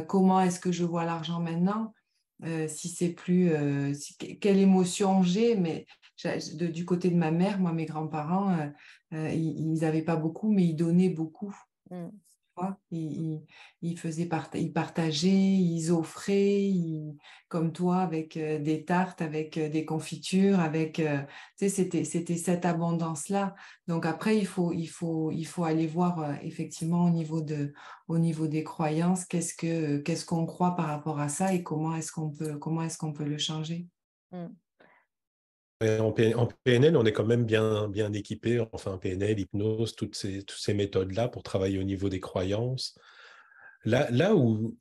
Comment est-ce que je vois l'argent maintenant? Si c'est plus... quelle émotion j'ai, mais du côté de ma mère, moi, mes grands-parents, ils n'avaient pas beaucoup, mais ils donnaient beaucoup. Mm. Tu vois, ils partageaient, ils offraient, comme toi, avec des tartes, avec des confitures, avec, tu sais, c'était cette abondance-là. Donc après, il faut aller voir effectivement au niveau des croyances, qu'est-ce qu'on croit par rapport à ça et comment est-ce qu'on peut le changer. Mm. Et en PNL, on est quand même bien équipé, enfin PNL, hypnose, toutes ces méthodes-là pour travailler au niveau des croyances. Là où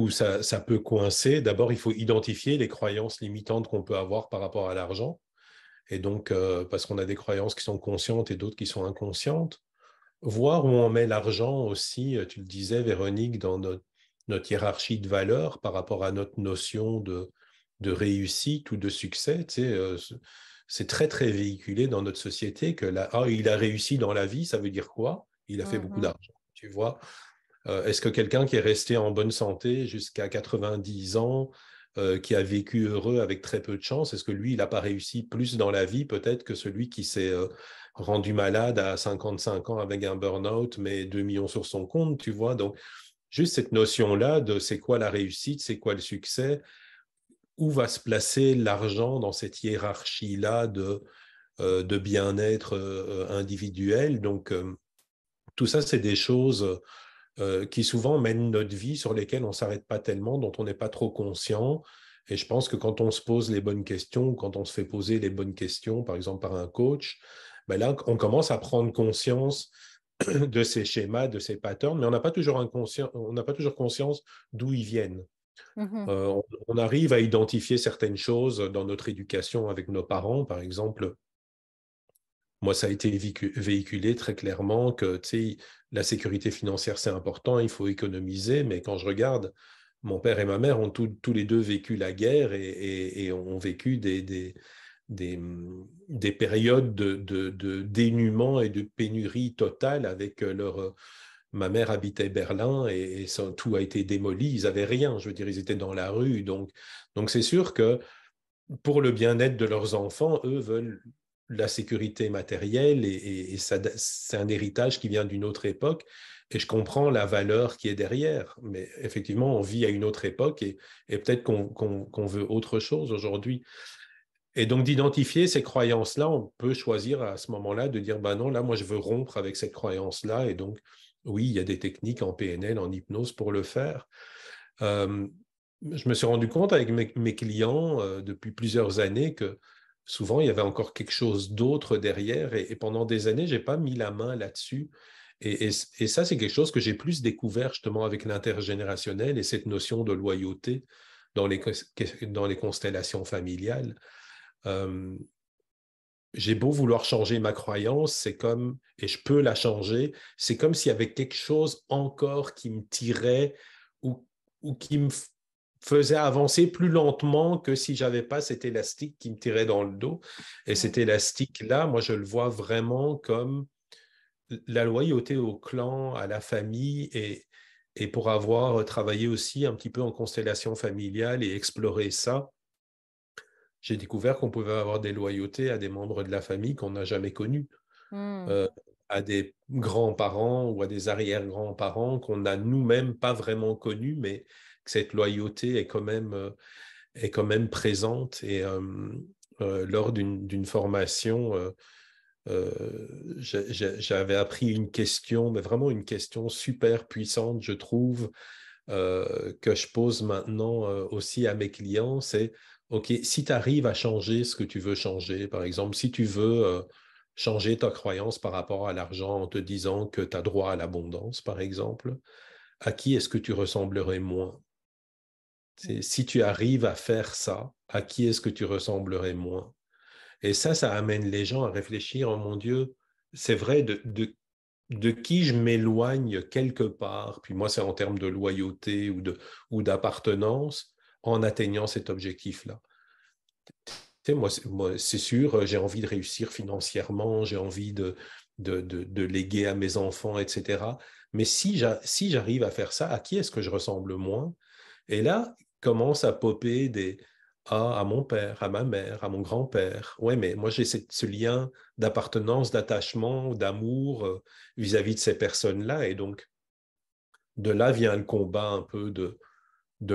ça peut coincer, d'abord, il faut identifier les croyances limitantes qu'on peut avoir par rapport à l'argent. Et donc, parce qu'on a des croyances qui sont conscientes et d'autres qui sont inconscientes. Voir où on met l'argent aussi, tu le disais, Véronique, dans notre hiérarchie de valeurs par rapport à notre notion de réussite ou de succès. Tu sais, c'est très, très véhiculé dans notre société que il a réussi dans la vie, ça veut dire quoi? Il a fait beaucoup d'argent, tu vois. Est-ce que quelqu'un qui est resté en bonne santé jusqu'à 90 ans, qui a vécu heureux avec très peu de chance, est-ce que lui, il n'a pas réussi plus dans la vie peut-être que celui qui s'est rendu malade à 55 ans avec un burn-out, mais 2 millions sur son compte, tu vois? Donc, juste cette notion-là de c'est quoi la réussite, c'est quoi le succès, où va se placer l'argent dans cette hiérarchie-là de bien-être individuel. Donc, tout ça, c'est des choses qui souvent mènent notre vie, sur lesquelles on ne s'arrête pas tellement, dont on n'est pas trop conscient. Et je pense que quand on se pose les bonnes questions, quand on se fait poser les bonnes questions, par exemple par un coach, ben là, on commence à prendre conscience de ces schémas, de ces patterns, mais on n'a pas toujours conscience d'où ils viennent. On arrive à identifier certaines choses dans notre éducation avec nos parents, par exemple. Moi, ça a été véhiculé très clairement que, tu sais, la sécurité financière, c'est important, il faut économiser, mais quand je regarde, mon père et ma mère ont tous les deux vécu la guerre et ont vécu des périodes de dénuement et de pénurie totale avec ma mère habitait Berlin et tout a été démoli, ils n'avaient rien, je veux dire, ils étaient dans la rue. Donc c'est sûr que pour le bien-être de leurs enfants, eux veulent la sécurité matérielle et c'est un héritage qui vient d'une autre époque et je comprends la valeur qui est derrière. Mais effectivement, on vit à une autre époque et peut-être qu'on veut autre chose aujourd'hui. Et donc d'identifier ces croyances-là, on peut choisir à ce moment-là de dire, ben non, là, moi, je veux rompre avec cette croyance-là. Et donc, oui, il y a des techniques en PNL, en hypnose pour le faire. Je me suis rendu compte avec mes clients depuis plusieurs années que souvent, il y avait encore quelque chose d'autre derrière. Et pendant des années, je n'ai pas mis la main là-dessus. Et ça, c'est quelque chose que j'ai plus découvert justement avec l'intergénérationnel et cette notion de loyauté dans les constellations familiales. Euh, j'ai beau vouloir changer ma croyance, c'est comme, et je peux la changer, c'est comme s'il y avait quelque chose encore qui me tirait ou qui me faisait avancer plus lentement que si j'avais pas cet élastique qui me tirait dans le dos. Et cet élastique-là, moi, je le vois vraiment comme la loyauté au clan, à la famille et pour avoir travaillé aussi un petit peu en constellation familiale et exploré ça, j'ai découvert qu'on pouvait avoir des loyautés à des membres de la famille qu'on n'a jamais connus, euh, à des grands-parents ou à des arrière-grands-parents qu'on n'a nous-mêmes pas vraiment connus, mais que cette loyauté est quand même présente. Et lors d'une formation, j'avais appris une question, mais vraiment une question super puissante, je trouve, que je pose maintenant aussi à mes clients, c'est, OK, si tu arrives à changer ce que tu veux changer, par exemple, si tu veux changer ta croyance par rapport à l'argent en te disant que tu as droit à l'abondance, par exemple, à qui est-ce que tu ressemblerais moins? Si tu arrives à faire ça, à qui est-ce que tu ressemblerais moins? Et ça amène les gens à réfléchir, oh mon Dieu, c'est vrai, de qui je m'éloigne quelque part, puis moi c'est en termes de loyauté ou d'appartenance, en atteignant cet objectif-là. Tu sais, moi, c'est sûr, j'ai envie de réussir financièrement, j'ai envie de léguer à mes enfants, etc. Mais si j'arrive à faire ça, à qui est-ce que je ressemble moins? Et là, commence à popper à mon père, à ma mère, à mon grand-père. Ouais, mais moi, j'ai ce lien d'appartenance, d'attachement, d'amour vis-à-vis de ces personnes-là. Et donc, de là vient le combat un peu de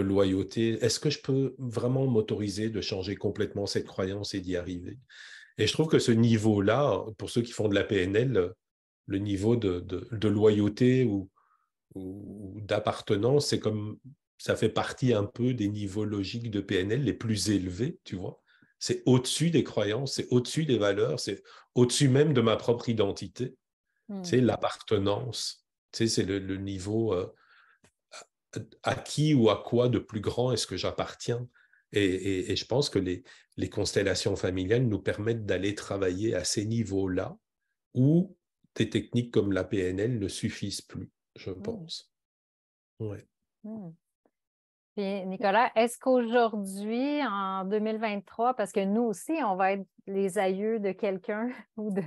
loyauté. Est-ce que je peux vraiment m'autoriser de changer complètement cette croyance et d'y arriver? Et je trouve que ce niveau-là, pour ceux qui font de la PNL, le niveau de loyauté ou d'appartenance, c'est comme ça fait partie un peu des niveaux logiques de PNL les plus élevés, tu vois. C'est au-dessus des croyances, c'est au-dessus des valeurs, c'est au-dessus même de ma propre identité. C'est l'appartenance. C'est le niveau à qui ou à quoi de plus grand est-ce que j'appartiens. Et je pense que les constellations familiales nous permettent d'aller travailler à ces niveaux-là où des techniques comme la PNL ne suffisent plus, je pense. Ouais. Puis, Nicolas, est-ce qu'aujourd'hui, en 2023, parce que nous aussi, on va être les aïeux de quelqu'un ou de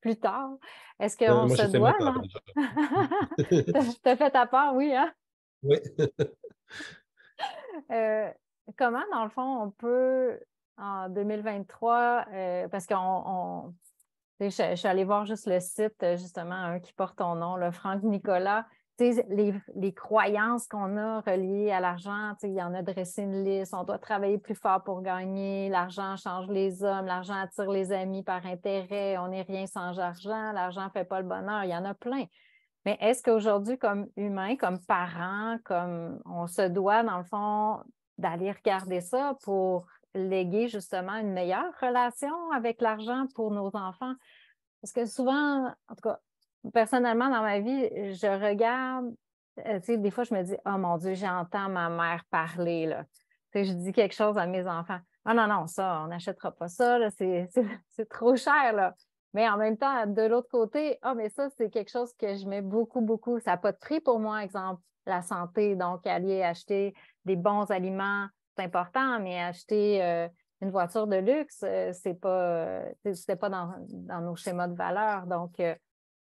plus tard, est-ce qu'on Moi, se j'ai fait ma doit, part non? déjà. T'as fait ta part, oui, hein? Oui. Comment, dans le fond, on peut, en 2023, parce je suis allée voir juste le site, justement, un qui porte ton nom, le Franck Nicolas. Tu sais, les croyances qu'on a reliées à l'argent, tu sais, il y en a dressé une liste. On doit travailler plus fort pour gagner. L'argent change les hommes. L'argent attire les amis par intérêt. On n'est rien sans argent. L'argent ne fait pas le bonheur. Il y en a plein. Mais est-ce qu'aujourd'hui, comme humain, comme parent, comme on se doit, dans le fond, d'aller regarder ça pour léguer justement une meilleure relation avec l'argent pour nos enfants? Parce que souvent, en tout cas, personnellement, dans ma vie, je regarde, tu sais, des fois, je me dis, oh mon Dieu, j'entends ma mère parler, là. Tu sais, je dis quelque chose à mes enfants. Ah non, non, ça, on n'achètera pas ça, là, c'est trop cher, là. Mais en même temps, de l'autre côté, ah, mais ça, c'est quelque chose que je mets beaucoup, beaucoup. Ça n'a pas de prix pour moi, exemple, la santé. Donc, aller acheter des bons aliments, c'est important, mais acheter une voiture de luxe, c'était pas dans nos schémas de valeur. Donc,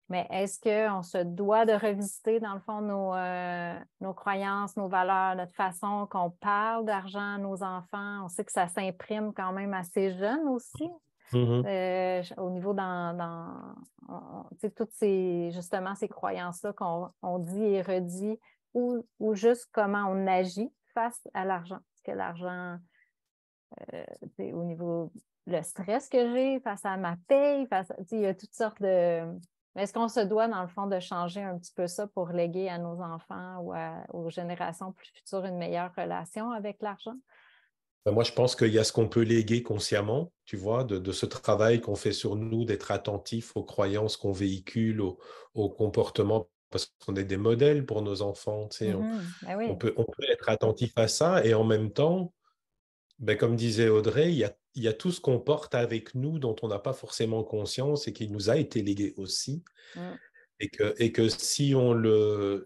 mais est-ce qu'on se doit de revisiter, dans le fond, nos croyances, nos valeurs, notre façon qu'on parle d'argent à nos enfants? On sait que ça s'imprime quand même assez jeune aussi. Au niveau toutes justement ces croyances-là qu'on dit et redit, ou juste comment on agit face à l'argent. Parce que l'argent, au niveau le stress que j'ai face à ma paye, il y a toutes sortes de... Est-ce qu'on se doit, dans le fond, de changer un petit peu ça pour léguer à nos enfants ou aux générations plus futures une meilleure relation avec l'argent? Moi, je pense qu'il y a ce qu'on peut léguer consciemment, tu vois, de ce travail qu'on fait sur nous, d'être attentif aux croyances qu'on véhicule, aux comportements, parce qu'on est des modèles pour nos enfants. Tu sais, Ben oui. on peut être attentif à ça et en même temps, ben, comme disait Audrey, il y a tout ce qu'on porte avec nous dont on n'a pas forcément conscience et qui nous a été légué aussi. Mm. Et que si on le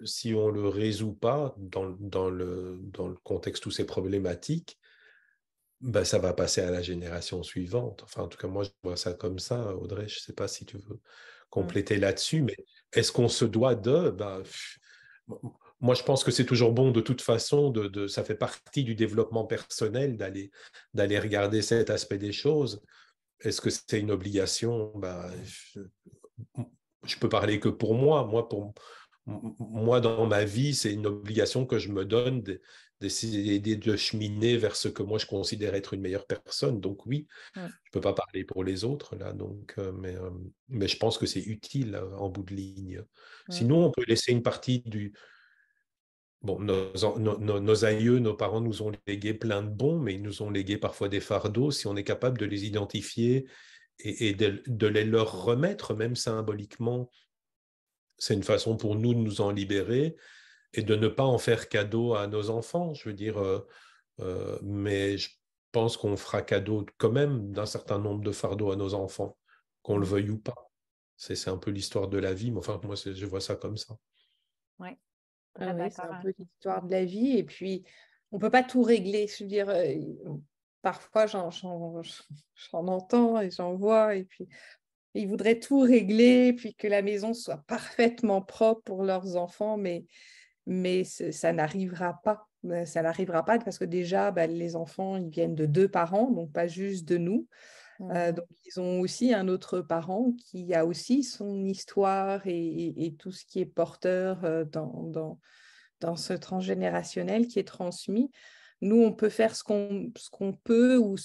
résout pas dans le contexte où c'est problématique, ben, ça va passer à la génération suivante. Enfin, en tout cas, moi, je vois ça comme ça, Audrey. Je ne sais pas si tu veux compléter là-dessus, mais est-ce qu'on se doit de... Ben, moi, je pense que c'est toujours bon de toute façon, ça fait partie du développement personnel d'aller regarder cet aspect des choses. Est-ce que c'est une obligation? Ben, je peux parler que pour moi. Moi, dans ma vie, c'est une obligation que je me donne d'essayer de cheminer vers ce que moi je considère être une meilleure personne. Donc oui, Mm. je ne peux pas parler pour les autres là. Donc, mais je pense que c'est utile en bout de ligne. Mm. Sinon, on peut laisser une partie du... Bon, nos aïeux, nos parents nous ont légué plein de bons, mais ils nous ont légué parfois des fardeaux. Si on est capable de les identifier et de les leur remettre, même symboliquement, c'est une façon pour nous de nous en libérer et de ne pas en faire cadeau à nos enfants. Je veux dire, mais je pense qu'on fera cadeau quand même d'un certain nombre de fardeaux à nos enfants, qu'on le veuille ou pas. C'est un peu l'histoire de la vie, mais enfin, moi, je vois ça comme ça. Oui, Ah très oui, c'est d'accord. un peu l'histoire de la vie. Et puis, on ne peut pas tout régler. Je veux dire, parfois, j'en entends et j'en vois. Et puis, ils voudraient tout régler, puis que la maison soit parfaitement propre pour leurs enfants. Mais ça n'arrivera pas. Ça n'arrivera pas parce que déjà, bah, les enfants, ils viennent de 2 parents, donc pas juste de nous. Donc, ils ont aussi un autre parent qui a aussi son histoire et tout ce qui est porteur dans ce transgénérationnel qui est transmis. Nous, on peut faire ce qu'on peut ou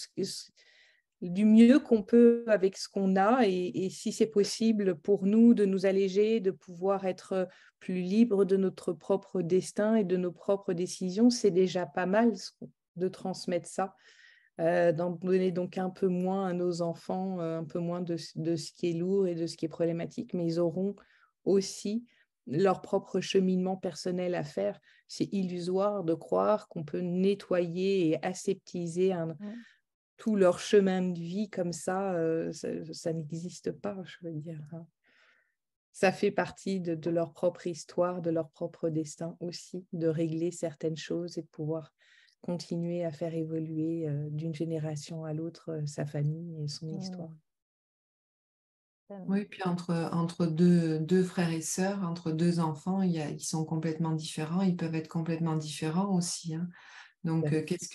du mieux qu'on peut avec ce qu'on a. Et si c'est possible pour nous de nous alléger, de pouvoir être plus libres de notre propre destin et de nos propres décisions, c'est déjà pas mal de transmettre ça. D'en donner donc un peu moins à nos enfants, un peu moins de ce qui est lourd et de ce qui est problématique, mais ils auront aussi leur propre cheminement personnel à faire. C'est illusoire de croire qu'on peut nettoyer et aseptiser tout leur chemin de vie comme ça, ça n'existe pas, je veux dire. Ça fait partie de leur propre histoire, de leur propre destin aussi, de régler certaines choses et de pouvoir continuer à faire évoluer d'une génération à l'autre sa famille et son histoire. Oui, puis entre deux frères et sœurs, entre 2 enfants, ils sont complètement différents. Ils peuvent être complètement différents aussi, hein. Donc, qu'est-ce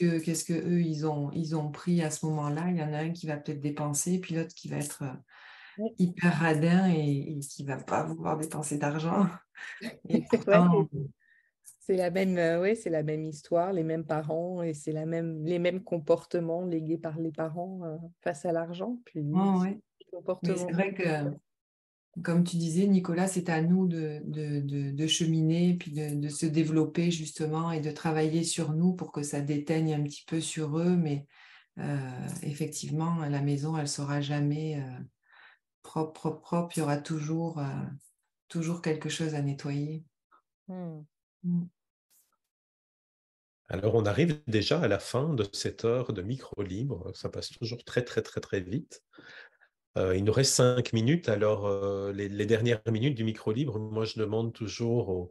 que eux, ils ont pris à ce moment-là? Il y en a un qui va peut-être dépenser, puis l'autre qui va être hyper radin et qui ne va pas vouloir dépenser d'argent. Et pourtant, c'est la même, c'est la même histoire, les mêmes parents et c'est les mêmes comportements légués par les parents face à l'argent. Puis ouais. Mais c'est comportements. vrai que, comme tu disais, Nicolas, c'est à nous de cheminer, puis de se développer justement et de travailler sur nous pour que ça déteigne un petit peu sur eux. Mais effectivement, la maison, elle ne sera jamais propre. Il y aura toujours quelque chose à nettoyer. Alors, on arrive déjà à la fin de cette heure de micro libre. Ça passe toujours très, très, très, très vite. Il nous reste 5 minutes. Alors, les dernières minutes du micro libre, moi, je demande toujours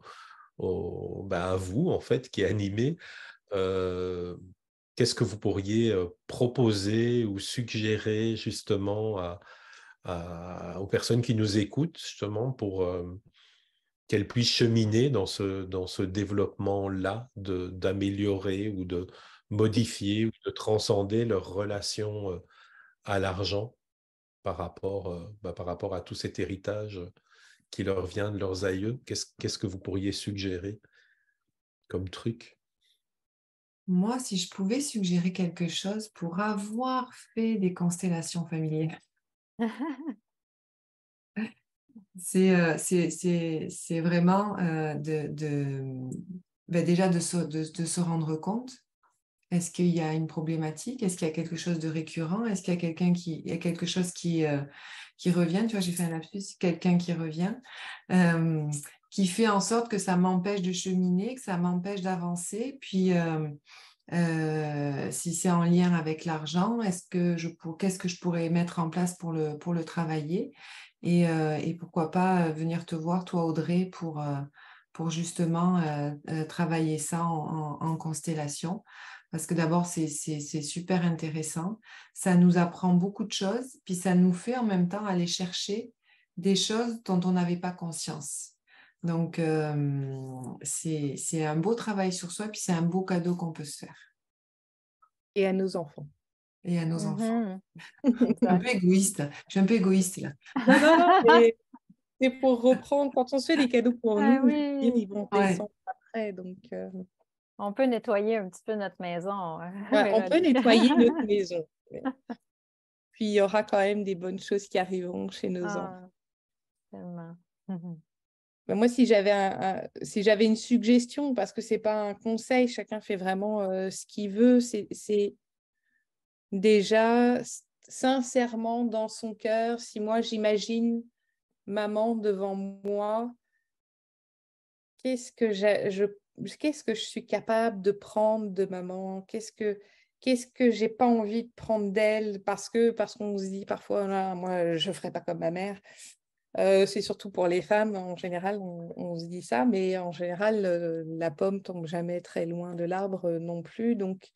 à vous, en fait, qui animez, qu'est-ce que vous pourriez proposer ou suggérer justement aux personnes qui nous écoutent, justement, pour qu'elles puissent cheminer dans ce développement-là, d'améliorer ou de modifier ou de transcender leur relation à l'argent par rapport à tout cet héritage qui leur vient de leurs aïeux. Qu'est-ce que vous pourriez suggérer comme truc? Moi, si je pouvais suggérer quelque chose pour avoir fait des constellations familiales, c'est vraiment déjà de se rendre compte Est-ce qu'il y a une problématique? Est-ce qu'il y a quelque chose de récurrent? Est-ce qu'il y a il y a quelque chose qui revient? Tu vois, j'ai fait un lapsus, quelqu'un qui revient, qui fait en sorte que ça m'empêche de cheminer, que ça m'empêche d'avancer. Puis, si c'est en lien avec l'argent, qu'est-ce que je pourrais mettre en place pour le travailler? Et pourquoi pas venir te voir, toi, Audrey, pour justement travailler ça en constellation. Parce que d'abord, c'est super intéressant. Ça nous apprend beaucoup de choses, puis ça nous fait en même temps aller chercher des choses dont on n'avait pas conscience. Donc, c'est un beau travail sur soi, puis c'est un beau cadeau qu'on peut se faire. Et à nos enfants. Et à nos enfants. Je suis un peu égoïste. Je suis un peu égoïste, là. Non, mais c'est pour reprendre. Quand on se fait des cadeaux pour nous, oui. ils vont descendre après. Donc, on peut nettoyer un petit peu notre maison. Ouais, on peut nettoyer notre maison. Puis, il y aura quand même des bonnes choses qui arriveront chez nos enfants. Tellement. Ben moi, si j'avais une suggestion, parce que ce n'est pas un conseil, chacun fait vraiment ce qu'il veut, c'est déjà sincèrement dans son cœur, si moi j'imagine maman devant moi, qu'est-ce que je suis capable de prendre de maman? Qu'est-ce que j'ai pas envie de prendre d'elle parce qu'on se dit parfois, là, moi, je ferai pas comme ma mère. C'est surtout pour les femmes, en général, on se dit ça, mais en général, la pomme tombe jamais très loin de l'arbre non plus. Donc,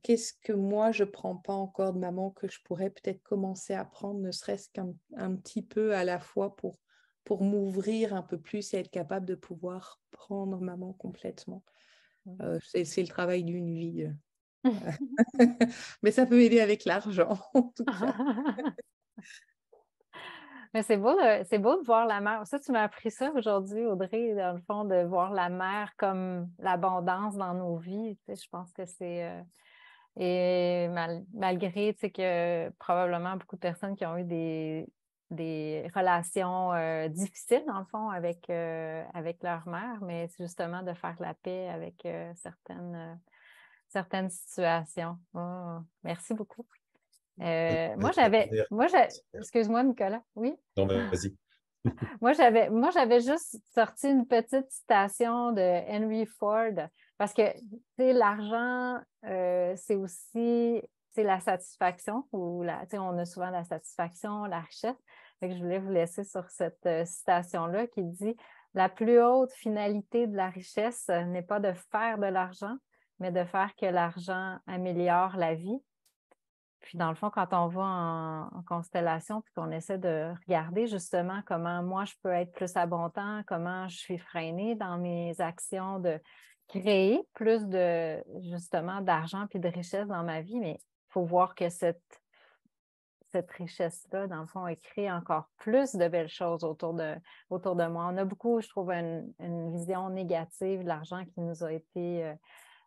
qu'est-ce que moi, je prends pas encore de maman que je pourrais peut-être commencer à prendre, ne serait-ce qu'un petit peu à la fois pour m'ouvrir un peu plus et être capable de pouvoir prendre maman complètement. C'est le travail d'une vie. Mais ça peut aider avec l'argent, en tout cas. Mais c'est beau de voir la mer. Ça, tu m'as appris ça aujourd'hui, Audrey, dans le fond, de voir la mer comme l'abondance dans nos vies. Tu sais, je pense que c'est... et malgré, tu sais, que probablement beaucoup de personnes qui ont eu des relations difficiles, dans le fond, avec leur mère, mais c'est justement de faire la paix avec certaines situations. Oh, merci beaucoup. Excuse-moi, Nicolas, oui? Non, vas-y. Moi, j'avais juste sorti une petite citation de Henry Ford parce que, tu sais, l'argent, c'est aussi, c'est la satisfaction ou tu sais, on a souvent la satisfaction, la richesse. Fait que je voulais vous laisser sur cette citation-là qui dit « La plus haute finalité de la richesse n'est pas de faire de l'argent, mais de faire que l'argent améliore la vie. » Puis, dans le fond, quand on va en constellation puis qu'on essaie de regarder justement comment moi, je peux être plus abondant, comment je suis freinée dans mes actions de créer plus de, justement, d'argent puis de richesse dans ma vie, mais il faut voir que cette richesse-là, dans le fond, elle crée encore plus de belles choses autour de moi. On a beaucoup, je trouve, une vision négative de l'argent qui nous a été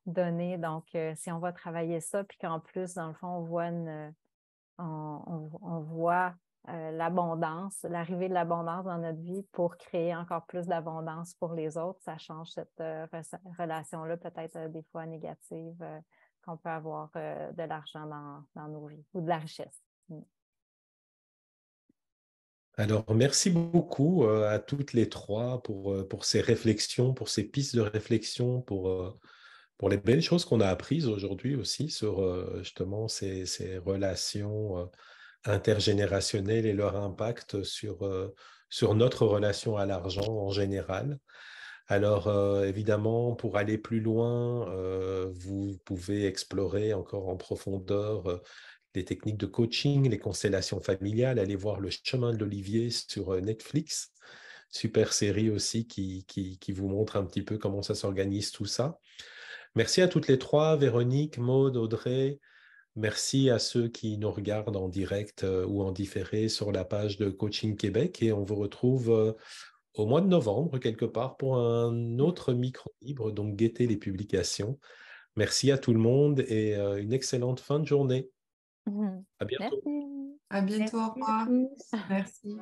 donné. Donc, si on va travailler ça, puis qu'en plus, dans le fond, on voit l'abondance, l'arrivée de l'abondance dans notre vie pour créer encore plus d'abondance pour les autres, ça change cette relation-là, peut-être des fois négative, qu'on peut avoir de l'argent dans nos vies ou de la richesse. Alors, merci beaucoup à toutes les trois pour ces réflexions, pour ces pistes de réflexion, pour les belles choses qu'on a apprises aujourd'hui aussi sur justement ces relations intergénérationnelles et leur impact sur notre relation à l'argent en général. Alors, évidemment, pour aller plus loin, vous pouvez explorer encore en profondeur les techniques de coaching, les constellations familiales, aller voir Le Chemin de l'Olivier sur Netflix. Super série aussi qui vous montre un petit peu comment ça s'organise tout ça. Merci à toutes les trois, Véronique, Maude, Audrey. Merci à ceux qui nous regardent en direct ou en différé sur la page de Coaching Québec. Et on vous retrouve au mois de novembre, quelque part, pour un autre micro-libre. Donc, guettez les publications. Merci à tout le monde et une excellente fin de journée. À bientôt. Merci. À bientôt, au revoir. Merci.